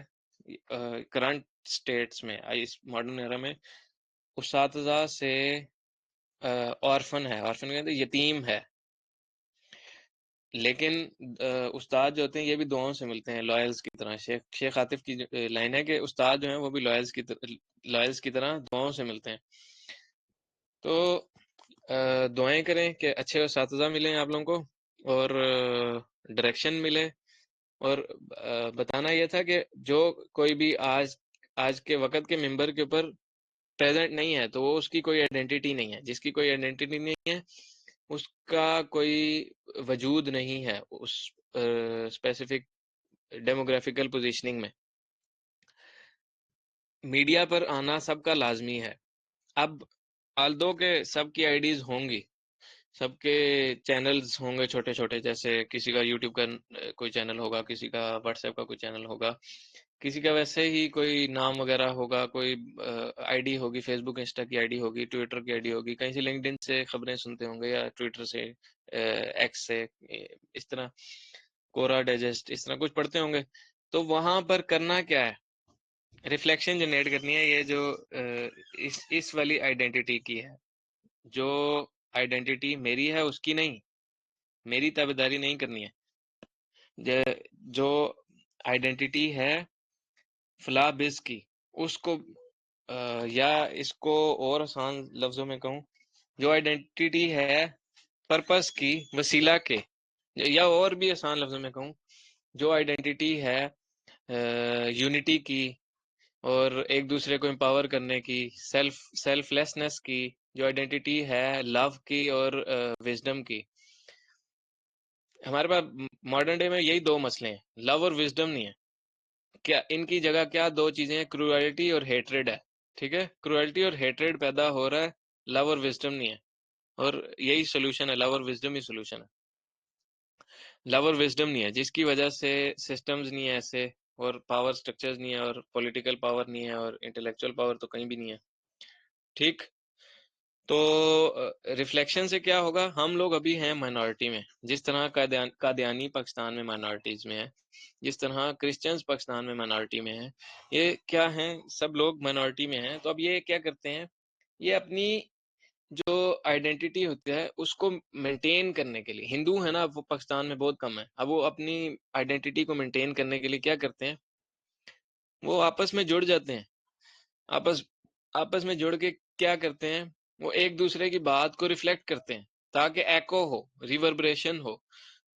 کرنٹ سٹیٹس میں, اس ماڈرن ایرا میں اساتذہ سے آرفن ہے, آرفن کہتے ہیں یتیم ہے. لیکن استاد جو ہوتے ہیں یہ بھی دعاؤں سے ملتے ہیں, لائلز کی طرح. شیخ عاطف کی لائن ہے کہ استاد جو ہیں وہ بھی لائلز کی طرح دعاؤں سے ملتے ہیں. تو دعائیں کریں کہ اچھے اساتذہ ملیں آپ لوگوں کو اور ڈائریکشن ملے. اور بتانا یہ تھا کہ جو کوئی بھی آج کے وقت کے ممبر کے اوپر پریزنٹ نہیں ہے تو وہ اس کی کوئی آئیڈینٹی نہیں ہے. جس کی کوئی آئیڈینٹی نہیں ہے اس کا کوئی وجود نہیں ہے اس اسپیسیفک ڈیموگرافیکل پوزیشننگ میں. میڈیا پر آنا سب کا لازمی ہے. اب آلدو کے سب کی آئی ڈیز ہوں گی, سب کے چینلز ہوں گے چھوٹے چھوٹے, جیسے کسی کا یوٹیوب کا کوئی چینل ہوگا, کسی کا واٹس ایپ کا کوئی چینل ہوگا, کسی کا ویسے ہی کوئی نام وغیرہ ہوگا, کوئی آئی ڈی ہوگی, فیس بک انسٹا کی آئی ڈی ہوگی, ٹویٹر کی آئی ڈی ہوگی, کہیں سے لنکڈ ان سے خبریں سنتے ہوں گے, یا ٹویٹر سے, ایکس سے, اس طرح کورا ڈائجسٹ, اس طرح کچھ پڑھتے ہوں گے. تو وہاں پر کرنا کیا ہے, ریفلیکشن جنریٹ کرنی ہے. یہ جو اس والی آئیڈینٹی کی ہے, جو آئیڈینٹی میری ہے اس کی نہیں, میری تابعداری نہیں کرنی ہے. جو آئیڈینٹی ہے فلا بز کی، اس کو یا اس کو اور آسان لفظوں میں کہوں، جو آئیڈینٹی ہے پرپس کی، وسیلہ کے، یا اور بھی آسان لفظوں میں کہوں، جو آئیڈینٹی ہے یونٹی کی اور ایک دوسرے کو امپاور کرنے کی، سیلف لیسنس کی، جو آئیڈینٹی ہے لو کی اور وزڈم کی. ہمارے پاس ماڈرن ڈے میں یہی دو مسئلے ہیں، لو اور وزڈم نہیں ہے. کیا ان کی جگہ کیا دو چیزیں ہیں، کروئلٹی اور ہیٹریڈ ہے. ٹھیک ہے، کروئلٹی اور ہیٹریڈ پیدا ہو رہا ہے، لو اور وزڈم نہیں ہے. اور یہی سولوشن ہے، لو اور وزڈم ہی سولوشن ہے. لو اور وزڈم نہیں ہے، جس کی وجہ سے سسٹمز نہیں ہے ایسے، اور پاور سٹرکچرز نہیں ہے، اور پولیٹیکل پاور نہیں ہے، اور انٹلیکچوئل پاور تو کہیں بھی نہیں ہے. ٹھیک، تو ریفلیکشن سے کیا ہوگا، ہم لوگ ابھی ہیں مائنورٹی میں، جس طرح قادیانی پاکستان میں مائنورٹیز میں ہیں، جس طرح کرسچنز پاکستان میں مائنورٹی میں ہیں. یہ کیا ہیں، سب لوگ مائنورٹی میں ہیں. تو اب یہ کیا کرتے ہیں، یہ اپنی جو آئیڈینٹی ہوتی ہے اس کو مینٹین کرنے کے لیے، ہندو ہے نا وہ پاکستان میں بہت کم ہے، اب وہ اپنی آئیڈینٹی کو مینٹین کرنے کے لیے کیا کرتے ہیں، وہ آپس میں جڑ جاتے ہیں. آپس میں جڑ کے کیا کرتے ہیں، وہ ایک دوسرے کی بات کو ریفلیکٹ کرتے ہیں تاکہ ایکو ہو، ریوربریشن ہو،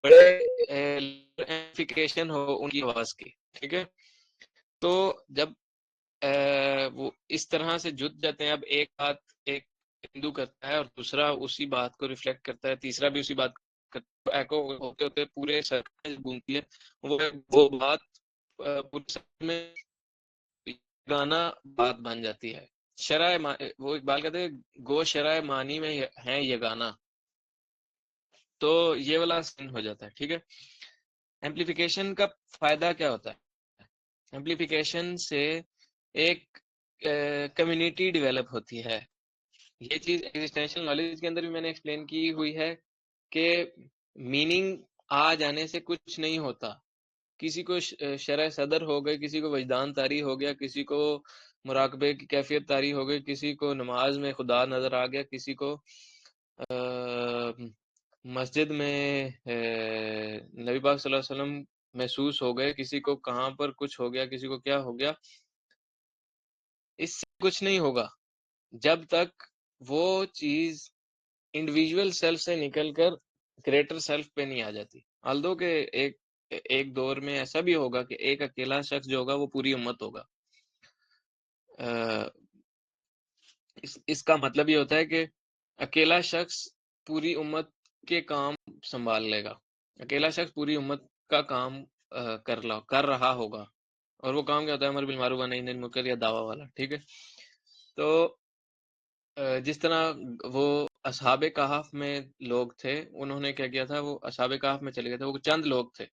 بڑے ایمپلیفیکیشن ہو ان کی آواز کی. ٹھیک ہے، تو جب وہ اس طرح سے جت جاتے ہیں، اب ایک بات ایک ہندو کرتا ہے اور دوسرا اسی بات کو ریفلیکٹ کرتا ہے، تیسرا بھی اسی بات کرتا ہے، ایکو ہوتے ہوتے پورے سرکل گھومتی ہے، وہ بات پورے سرکل میں گانا بات بن جاتی ہے. شرح وہ اقبال کہتے ہیں گو شرح معنی میں ہے یہ گانا، تو یہ والا سین ہو جاتا ہے. ٹھیک ہے، ایمپلیفیکیشن کا فائدہ کیا ہوتا ہے، ایمپلیفیکیشن سے ایک کمیونٹی ڈیولپ ہوتی ہے. یہ چیز ایگزسٹینشل نالج کے اندر بھی میں نے ایکسپلین کی ہوئی ہے کہ میننگ آ جانے سے کچھ نہیں ہوتا. کسی کو شرح صدر ہو گئی، کسی کو وجدان طاری ہو گیا، کسی کو مراقبے کی کیفیت طاری ہو گئی، کسی کو نماز میں خدا نظر آ گیا، کسی کو مسجد میں نبی پاک صلی اللہ علیہ وسلم محسوس ہو گئے، کسی کو کہاں پر کچھ ہو گیا، کسی کو کیا ہو گیا. اس سے کچھ نہیں ہوگا جب تک وہ چیز انڈیویجول سیلف سے نکل کر گریٹر سیلف پہ نہیں آ جاتی. آلدو کہ ایک دور میں ایسا بھی ہوگا کہ ایک اکیلا شخص جو ہوگا وہ پوری امت ہوگا. اس کا مطلب یہ ہوتا ہے کہ اکیلا شخص پوری امت کے کام سنبھال لے گا، اکیلا شخص پوری امت کا کام کر رہا ہوگا. اور وہ کام کیا ہوتا ہے، امر بالمعروف و نہی عن المنکر یا دعویٰ والا. ٹھیک ہے، تو جس طرح وہ اصحاب کہف میں لوگ تھے، انہوں نے کیا کیا تھا، وہ اصحاب کہف میں چلے گئے تھے، وہ چند لوگ تھے،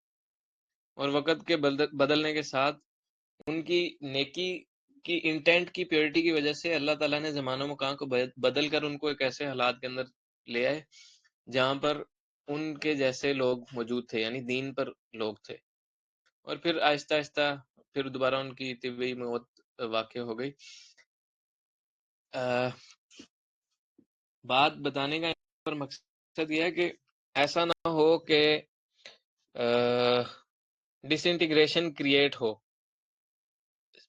اور وقت کے بدلنے کے ساتھ ان کی نیکی کی انٹینٹ کی پیورٹی کی وجہ سے اللہ تعالیٰ نے زمان و مکان کو بدل کر ان کو ایک ایسے حالات کے اندر لے آئے جہاں پر ان کے جیسے لوگ موجود تھے، یعنی دین پر لوگ تھے. اور پھر آہستہ آہستہ پھر دوبارہ ان کی طبی موت واقع ہو گئی. بات بتانے کا پر مقصد یہ ہے کہ ایسا نہ ہو کہ ڈس انٹیگریشن کریٹ ہو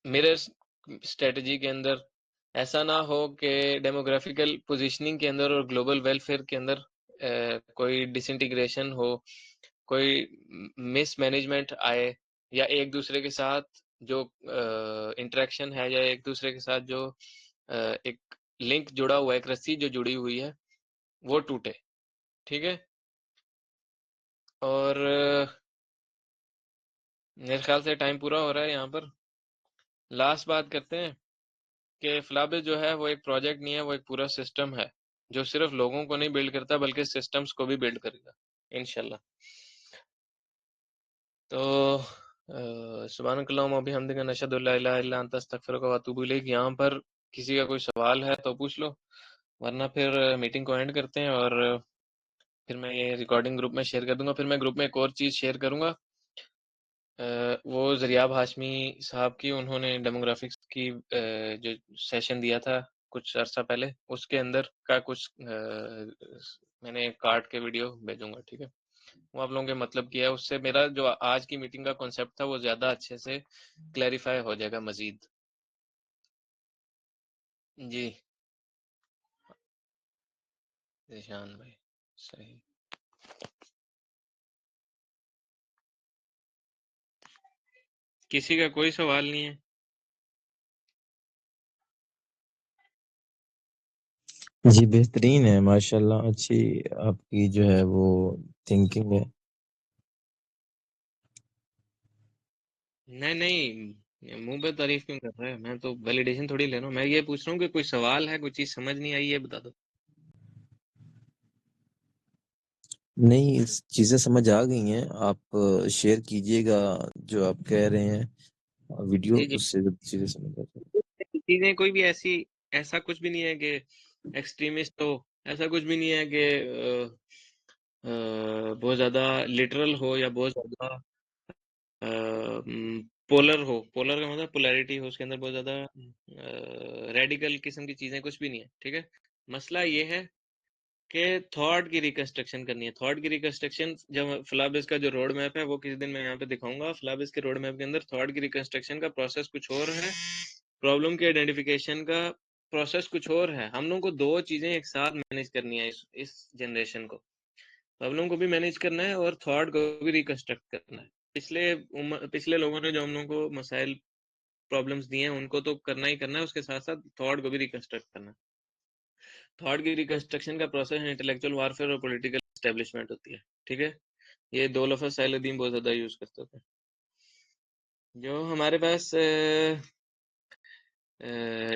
میرر اسٹریٹجی کے اندر، ایسا نہ ہو کہ ڈیموگرافیکل پوزیشننگ کے اندر اور گلوبل ویلفیئر کے اندر کوئی ڈس انٹیگریشن ہو، کوئی مس مینجمنٹ آئے، یا ایک دوسرے کے ساتھ جو انٹریکشن ہے، یا ایک دوسرے کے ساتھ جو ایک لنک جڑا ہوا ہے، ایک رسی جو جڑی ہوئی ہے وہ ٹوٹے. ٹھیک ہے، اور میرے خیال سے ٹائم پورا ہو رہا ہے. یہاں پر لاسٹ بات کرتے ہیں کہ فلابس جو ہے وہ ایک پروجیکٹ نہیں ہے، وہ ایک پورا سسٹم ہے جو صرف لوگوں کو نہیں بلڈ کرتا بلکہ سسٹمز کو بھی بلڈ کرے گا انشاءاللہ. تو سبحانک اللہم و بحمدک نشہد ان لا الہ الا انت استغفرک و اتوب الیک. یہاں پر کسی کا کوئی سوال ہے تو پوچھ لو، ورنہ پھر میٹنگ کو اینڈ کرتے ہیں، اور پھر میں یہ ریکارڈنگ گروپ میں شیئر کر دوں گا. پھر میں گروپ میں ایک اور چیز شیئر کروں گا، وہ زریاب ہاشمی صاحب کی، انہوں نے ڈیموگرافکس کی جو سیشن دیا تھا کچھ عرصہ پہلے، اس کے اندر کا کچھ میں نے کاٹ کے ویڈیو بھیجوں گا. ٹھیک ہے. وہ آپ لوگوں کے مطلب کیا ہے، اس سے میرا جو آج کی میٹنگ کا کانسیپٹ تھا وہ زیادہ اچھے سے کلیریفائی ہو جائے گا مزید. جی ذیشان بھائی صحیح. کسی کا کوئی سوال نہیں ہے؟ جی بہترین ہے ماشاءاللہ، اچھی آپ کی جو ہے وہ تھنکنگ ہے. نہیں منہ پہ تعریف کیوں کر رہا ہے؟ میں تو ویلیڈیشن تھوڑی لے رہا ہوں. میں یہ پوچھ رہا ہوں کہ کوئی سوال ہے، کوئی چیز سمجھ نہیں آئی، یہ بتا دو. نہیں چیزیں سمجھ آ گئی ہیں، آپ شیئر کیجئے گا جو آپ کہہ رہے ہیں ویڈیو، جی جی، اس سے چیزیں سمجھ آ جائیں. چیزیں کوئی بھی ایسا کچھ بھی نہیں ہے کہ ایکسٹریمسٹ ہو، ایسا کچھ بھی نہیں ہے کہ بہت زیادہ لٹرل ہو یا بہت زیادہ پولر ہو. پولر کا مطلب پولیرٹی ہو، اس کے اندر بہت زیادہ ریڈیکل قسم کی چیزیں کچھ بھی نہیں ہے. ٹھیک ہے، مسئلہ یہ ہے کہ تھاٹ کی ریکنسٹرکشن کرنی ہے. تھاٹ کی ریکنسٹرکشن جب فلابس کا جو روڈ میپ ہے وہ کسی دن میں یہاں پہ دکھاؤں گا. فلابس کے روڈ میپ کے اندر تھاٹ کی ریکنسٹرکشن کا پروسیس کچھ اور ہے، پرابلم کے آئیڈینٹیفیکیشن کا پروسیس کچھ اور ہے. ہم لوگوں کو دو چیزیں ایک ساتھ مینیج کرنی ہے اس جنریشن کو. پرابلم کو بھی مینیج کرنا ہے اور تھاٹ کو بھی ریکنسٹرکٹ کرنا ہے. پچھلے لوگوں نے جو ہم لوگوں کو مسائل پرابلمس دیے ہیں ان کو تو کرنا ہی کرنا ہے، اس کے ساتھ ساتھ تھاٹ کو بھی ریکنسٹرکٹ کرنا ہے. تھاٹ کی ریکنسٹرکشن کا پروسیس انٹلیکچوئل وارفیئر اور پولیٹیکل اسٹیبلشمنٹ ہوتی ہے. ٹھیک ہے، یہ دو لفظ ساحل الدین بہت زیادہ یوز کرتے تھے. جو ہمارے پاس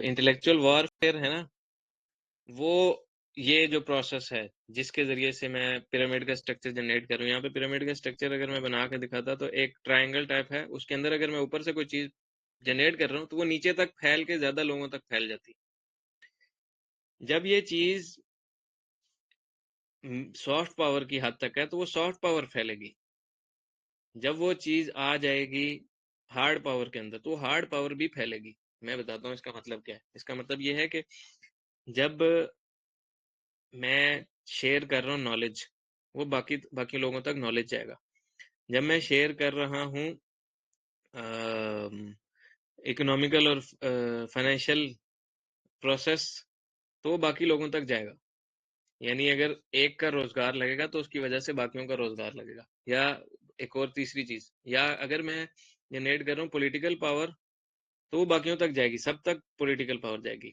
انٹلیکچوئل وارفیئر ہے نا، وہ یہ جو پروسیس ہے جس کے ذریعے سے میں پیرامڈ کا اسٹرکچر جنریٹ کر رہا ہوں. یہاں پہ پیرامڈ کا اسٹرکچر اگر میں بنا کے دکھاتا تو ایک ٹرائنگل ٹائپ ہے، اس کے اندر اگر میں اوپر سے کوئی چیز جنریٹ کر رہا ہوں تو وہ نیچے تک پھیل کے زیادہ لوگوں تک پھیل جاتی. جب یہ چیز سافٹ پاور کی حد تک ہے تو وہ سافٹ پاور پھیلے گی. جب وہ چیز آ جائے گی ہارڈ پاور کے اندر تو وہ ہارڈ پاور بھی پھیلے گی. میں بتاتا ہوں اس کا مطلب کیا ہے. اس کا مطلب یہ ہے کہ جب میں شیئر کر رہا ہوں نالج، وہ باقی لوگوں تک نالج جائے گا. جب میں شیئر کر رہا ہوں اکنامیکل اور فائنینشیل پروسیس تو وہ باقی لوگوں تک جائے گا. یعنی اگر ایک کا روزگار لگے گا تو اس کی وجہ سے باقیوں کا روزگار لگے گا. یا ایک اور تیسری چیز، یا اگر میں جنریٹ کر رہا ہوں پولیٹیکل پاور تو وہ باقیوں تک جائے گی، سب تک پولیٹیکل پاور جائے گی.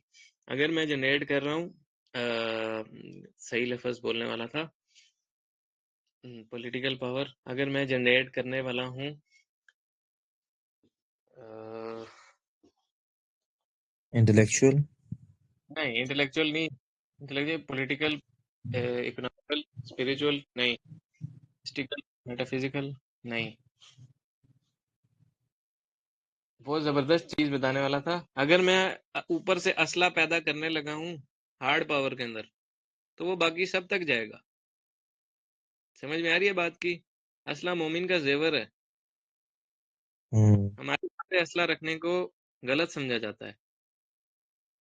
اگر میں جنریٹ کر رہا ہوں صحیح لفظ بولنے والا تھا، پولیٹیکل پاور اگر میں جنریٹ کرنے والا ہوں انٹلیکچوئل نہیں انٹلیکچوئل نہیں، انٹلیکچوئل پولیٹیکل اکنامیکل اسپریچول نہیں، ہسٹیکل میٹافزیکل نہیں. بہت زبردست چیز بتانے والا تھا. اگر میں اوپر سے اسلحہ پیدا کرنے لگا ہوں ہارڈ پاور کے اندر تو وہ باقی سب تک جائے گا. سمجھ میں آ رہی ہے بات کی؟ اسلحہ مومن کا زیور ہے. ہمارے یہاں پہ اسلحہ رکھنے کو غلط سمجھا جاتا ہے.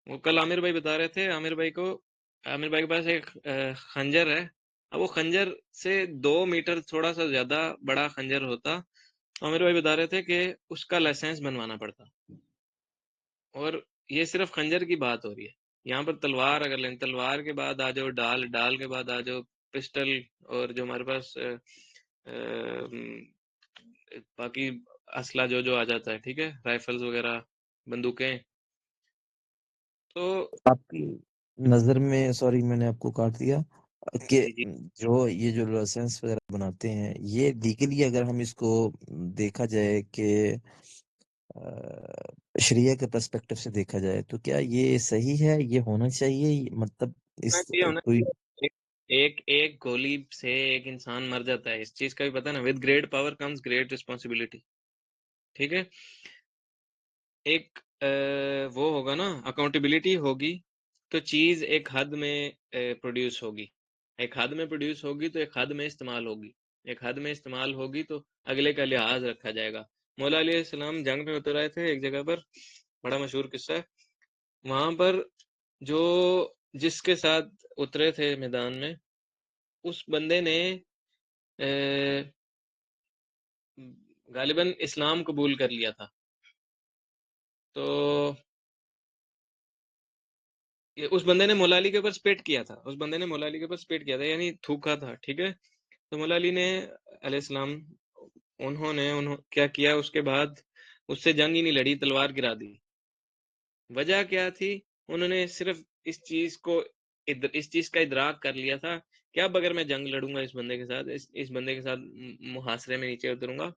وہ کل عامر بھائی بتا رہے تھے، عامر بھائی کے پاس ایک خنجر ہے. اب وہ خنجر سے 2 میٹر تھوڑا سا زیادہ بڑا خنجر ہوتا. عامر بھائی بتا رہے تھے کہ اس کا لائسنس بنوانا پڑتا. اور یہ صرف خنجر کی بات ہو رہی ہے. یہاں پر تلوار اگر لیں، تلوار کے بعد آ جاؤ ڈال کے بعد آ جاؤ پسٹل، اور جو ہمارے پاس باقی اسلحہ جو آ جاتا ہے، ٹھیک ہے، رائفلز وغیرہ، بندوقیں. تو آپ کی نظر میں، سوری میں نے آپ کو کاٹ دیا، کہ جی جی جو یہ جو لائسنس وغیرہ بناتے ہیں یہ لیگلی اگر ہم اس کو دیکھا جائے کہ شریعہ کے پرسپیکٹو سے دیکھا جائے تو کیا یہ صحیح ہے، یہ ہونا چاہیے؟ مطلب اس یہ ہونا کوئی چاہیے. ایک گولی سے ایک انسان مر جاتا ہے، اس چیز کا بھی پتہ نا. With great power comes great responsibility. ٹھیک ہے، ایک وہ ہوگا نا، اکاؤنٹیبلٹی ہوگی تو چیز ایک حد میں پروڈیوس ہوگی. ایک حد میں پروڈیوس ہوگی تو ایک حد میں استعمال ہوگی. ایک حد میں استعمال ہوگی تو اگلے کا لحاظ رکھا جائے گا. مولا علیہ السلام جنگ میں اتر آئے تھے ایک جگہ پر، بڑا مشہور قصہ ہے. وہاں پر جو جس کے ساتھ اترے تھے میدان میں، اس بندے نے غالباً اسلام قبول کر لیا تھا. تو اس بندے نے مولا علی کے اوپر سپیٹ کیا تھا، یعنی تھوکا تھا. ٹھیک ہے. تو مولا علی نے علیہ السلام انہوں نے کیا کیا؟ اس کے بعد اس سے جنگ ہی نہیں لڑی، تلوار گرا دی. وجہ کیا تھی؟ انہوں نے صرف اس چیز کا ادراک کر لیا تھا کہ اب اگر میں جنگ لڑوں گا اس بندے کے ساتھ، اس بندے کے ساتھ محاصرے میں نیچے اتروں گا،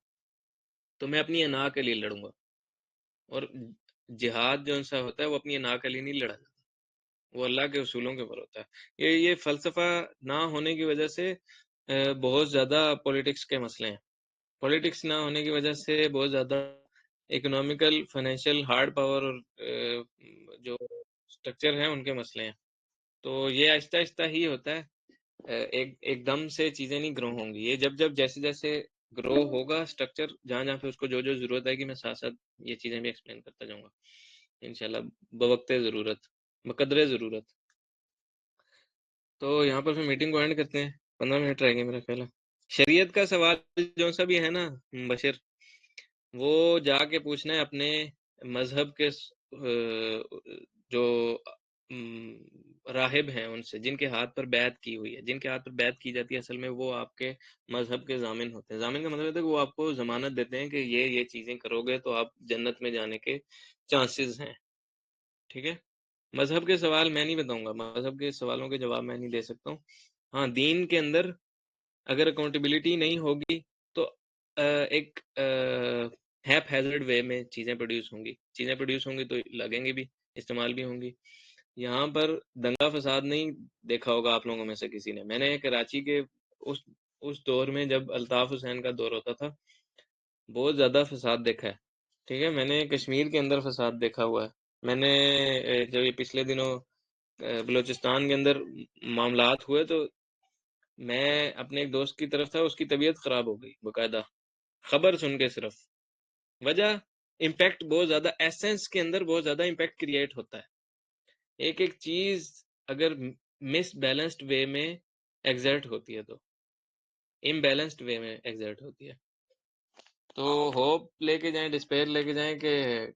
تو میں اپنی انا کے لیے لڑوں گا. اور جہاد جو سا ہوتا ہے وہ اپنی انا کے لیے نہیں لڑا جاتا، وہ اللہ کے اصولوں کے اوپر ہوتا ہے. یہ فلسفہ نہ ہونے کی وجہ سے بہت زیادہ پولیٹکس کے مسئلے ہیں. پولیٹکس نہ ہونے کی وجہ سے بہت زیادہ اکنامیکل، فائنینشیل، ہارڈ پاور اور جو سٹرکچر ہیں ان کے مسئلے ہیں. تو یہ آہستہ آہستہ ہی ہوتا ہے، ایک دم سے چیزیں نہیں گرو ہوں گی. یہ جب جیسے جیسے گرو ہوگا سٹرکچر، جہاں جہاں پہ اس کو جو ضرورت ہے کہ میں ساتھ ساتھ یہ چیزیں بھی ایکسپلین کرتا جاؤں گا انشاءاللہ بوقت ضرورت، بقدر ضرورت. تو یہاں پر پھر میٹنگ کو اینڈ کرتے ہیں. 15 منٹ رہ گئے میرا خیال ہے. شریعت کا سوال جو سا بھی ہے نا بشر، وہ جا کے پوچھنا ہے اپنے مذہب کے جو راہب ہیں ان سے، جن کے ہاتھ پر بیعت کی ہوئی ہے. جن کے ہاتھ پر بیعت کی جاتی ہے اصل میں وہ آپ کے مذہب کے ضامن ہوتے ہیں. ضامن کا مطلب ہوتا ہے کہ وہ آپ کو ضمانت دیتے ہیں کہ یہ چیزیں کرو گے تو آپ جنت میں جانے کے چانسز ہیں. ٹھیک ہے. مذہب کے سوال میں نہیں بتاؤں گا، مذہب کے سوالوں کے جواب میں نہیں دے سکتا ہوں. ہاں، دین کے اندر اگر اکاؤنٹیبلٹی نہیں ہوگی تو ایک ہیپ ہیزرڈ وے میں چیزیں پروڈیوس ہوں گی تو لگیں گی بھی، استعمال بھی ہوں گی. یہاں پر دنگا فساد نہیں دیکھا ہوگا آپ لوگوں میں سے کسی نے. میں نے کراچی کے اس دور میں جب الطاف حسین کا دور ہوتا تھا بہت زیادہ فساد دیکھا ہے. ٹھیک ہے. میں نے کشمیر کے اندر فساد دیکھا ہوا ہے. میں نے جب یہ پچھلے دنوں بلوچستان کے اندر معاملات ہوئے تو میں اپنے ایک دوست کی طرف تھا، اس کی طبیعت خراب ہو گئی باقاعدہ خبر سن کے. صرف وجہ امپیکٹ بہت زیادہ، ایسنس کے اندر بہت زیادہ امپیکٹ کریٹ ہوتا ہے. ایک چیز اگر مس بیلنسڈ وے میں ایگزرٹ ہوتی ہے تو امبیلنسڈ وے میں ایگزرٹ ہوتی ہے. تو ہوپ لے کے جائیں، ڈسپیر لے کے جائیں کہ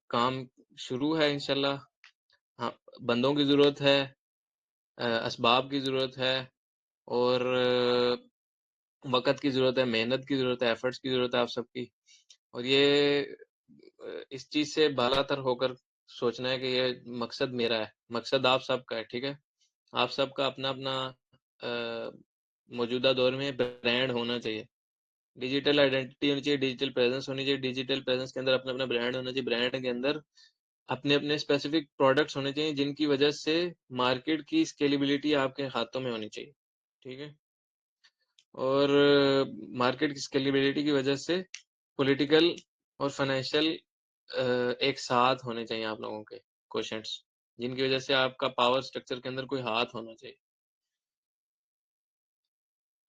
کام شروع ہے انشاءاللہ. ہاں، بندوں کی ضرورت ہے، اسباب کی ضرورت ہے، اور وقت کی ضرورت ہے، محنت کی ضرورت ہے، ایفرٹس کی ضرورت ہے آپ سب کی. اور یہ اس چیز سے بالا تر ہو کر سوچنا ہے کہ یہ مقصد میرا ہے، مقصد آپ سب کا ہے. ٹھیک ہے. آپ سب کا اپنا اپنا موجودہ دور میں برانڈ ہونا چاہیے، ڈیجیٹل آئیڈینٹی ہونی چاہیے، ڈیجیٹل پریزنس ہونی چاہیے. ڈیجیٹل پریزنس کے اندر اپنا اپنا برانڈ ہونا چاہیے. برانڈ کے اندر اپنے اپنے اسپیسیفک پروڈکٹس ہونے چاہیے جن کی وجہ سے مارکیٹ کی اسکیلیبلٹی آپ کے ہاتھوں میں ہونی چاہیے. ٹھیک ہے. اور مارکیٹ کی اسکیلیبلٹی کی وجہ سے پولیٹیکل اور فائنینشیل ایک ساتھ ہونے چاہیے آپ لوگوں کے کوشنٹس، جن کی وجہ سے آپ کا پاور سٹرکچر کے اندر کوئی ہاتھ ہونا چاہیے.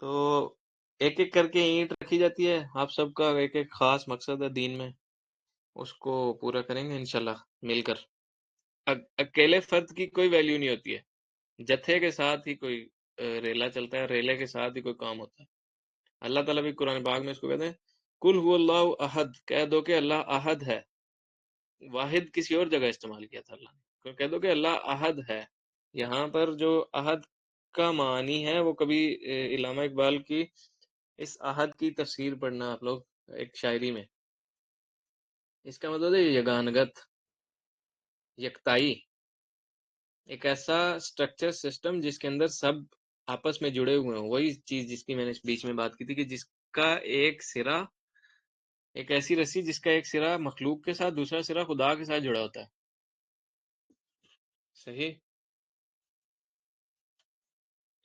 تو ایک ایک کر کے اینٹ رکھی جاتی ہے. آپ سب کا ایک ایک خاص مقصد ہے دین میں، اس کو پورا کریں گے انشاءاللہ مل کر. اکیلے فرد کی کوئی ویلیو نہیں ہوتی ہے، جتھے کے ساتھ ہی کوئی ریلا چلتا ہے، ریلے کے ساتھ ہی کوئی کام ہوتا ہے. اللہ تعالیٰ بھی قرآن پاک میں اس کو کہتے ہیں کل هو اللہ احد، کہہ دو کہ اللہ احد ہے. واحد کسی اور جگہ استعمال کیا تھا اللہ نے، کہہ دو کہ اللہ احد ہے. یہاں پر جو احد کا معنی ہے وہ کبھی علامہ اقبال کی اس احد کی تفسیر پڑھنا آپ لوگ ایک شاعری میں. اس کا مطلب ہے یگانگت، یکتائی، ایک ایسا سٹرکچر سسٹم جس کے اندر سب آپس میں جڑے ہوئے ہیں. وہی چیز جس کی میں نے بیچ میں بات کی تھی کہ جس کا ایک سرا، ایک ایسی رسی جس کا ایک سرا مخلوق کے ساتھ، دوسرا سرا خدا کے ساتھ جڑا ہوتا ہے. صحیح.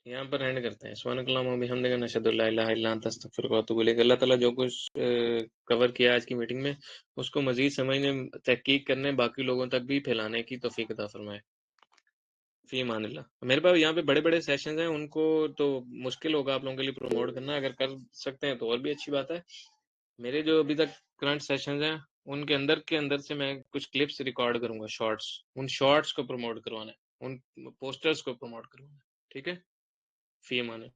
یہاں پر اینڈ کرتے ہیں. سبحانک اللہم و بحمدک، نشہد ان لا الہ الا انت، استغفرک و اتوب الیک. اللہ تعالیٰ جو کچھ کور کیا آج کی میٹنگ میں اس کو مزید سمجھنے، تحقیق کرنے، باقی لوگوں تک بھی پھیلانے کی توفیق عطا فرمائے. فی امان اللہ. میرے پاس یہاں پہ بڑے بڑے سیشنز ہیں، ان کو تو مشکل ہوگا آپ لوگوں کے لیے پروموٹ کرنا. اگر کر سکتے ہیں تو اور بھی اچھی بات ہے. میرے جو ابھی تک کرنٹ سیشنز ہیں ان کے اندر سے میں کچھ کلپس ریکارڈ کروں گا، شارٹس. ان شارٹس کو پروموٹ کروانا ہے، ان پوسٹرز کو پروموٹ کروانا ہے. ٹھیک ہے. فی امان اللہ.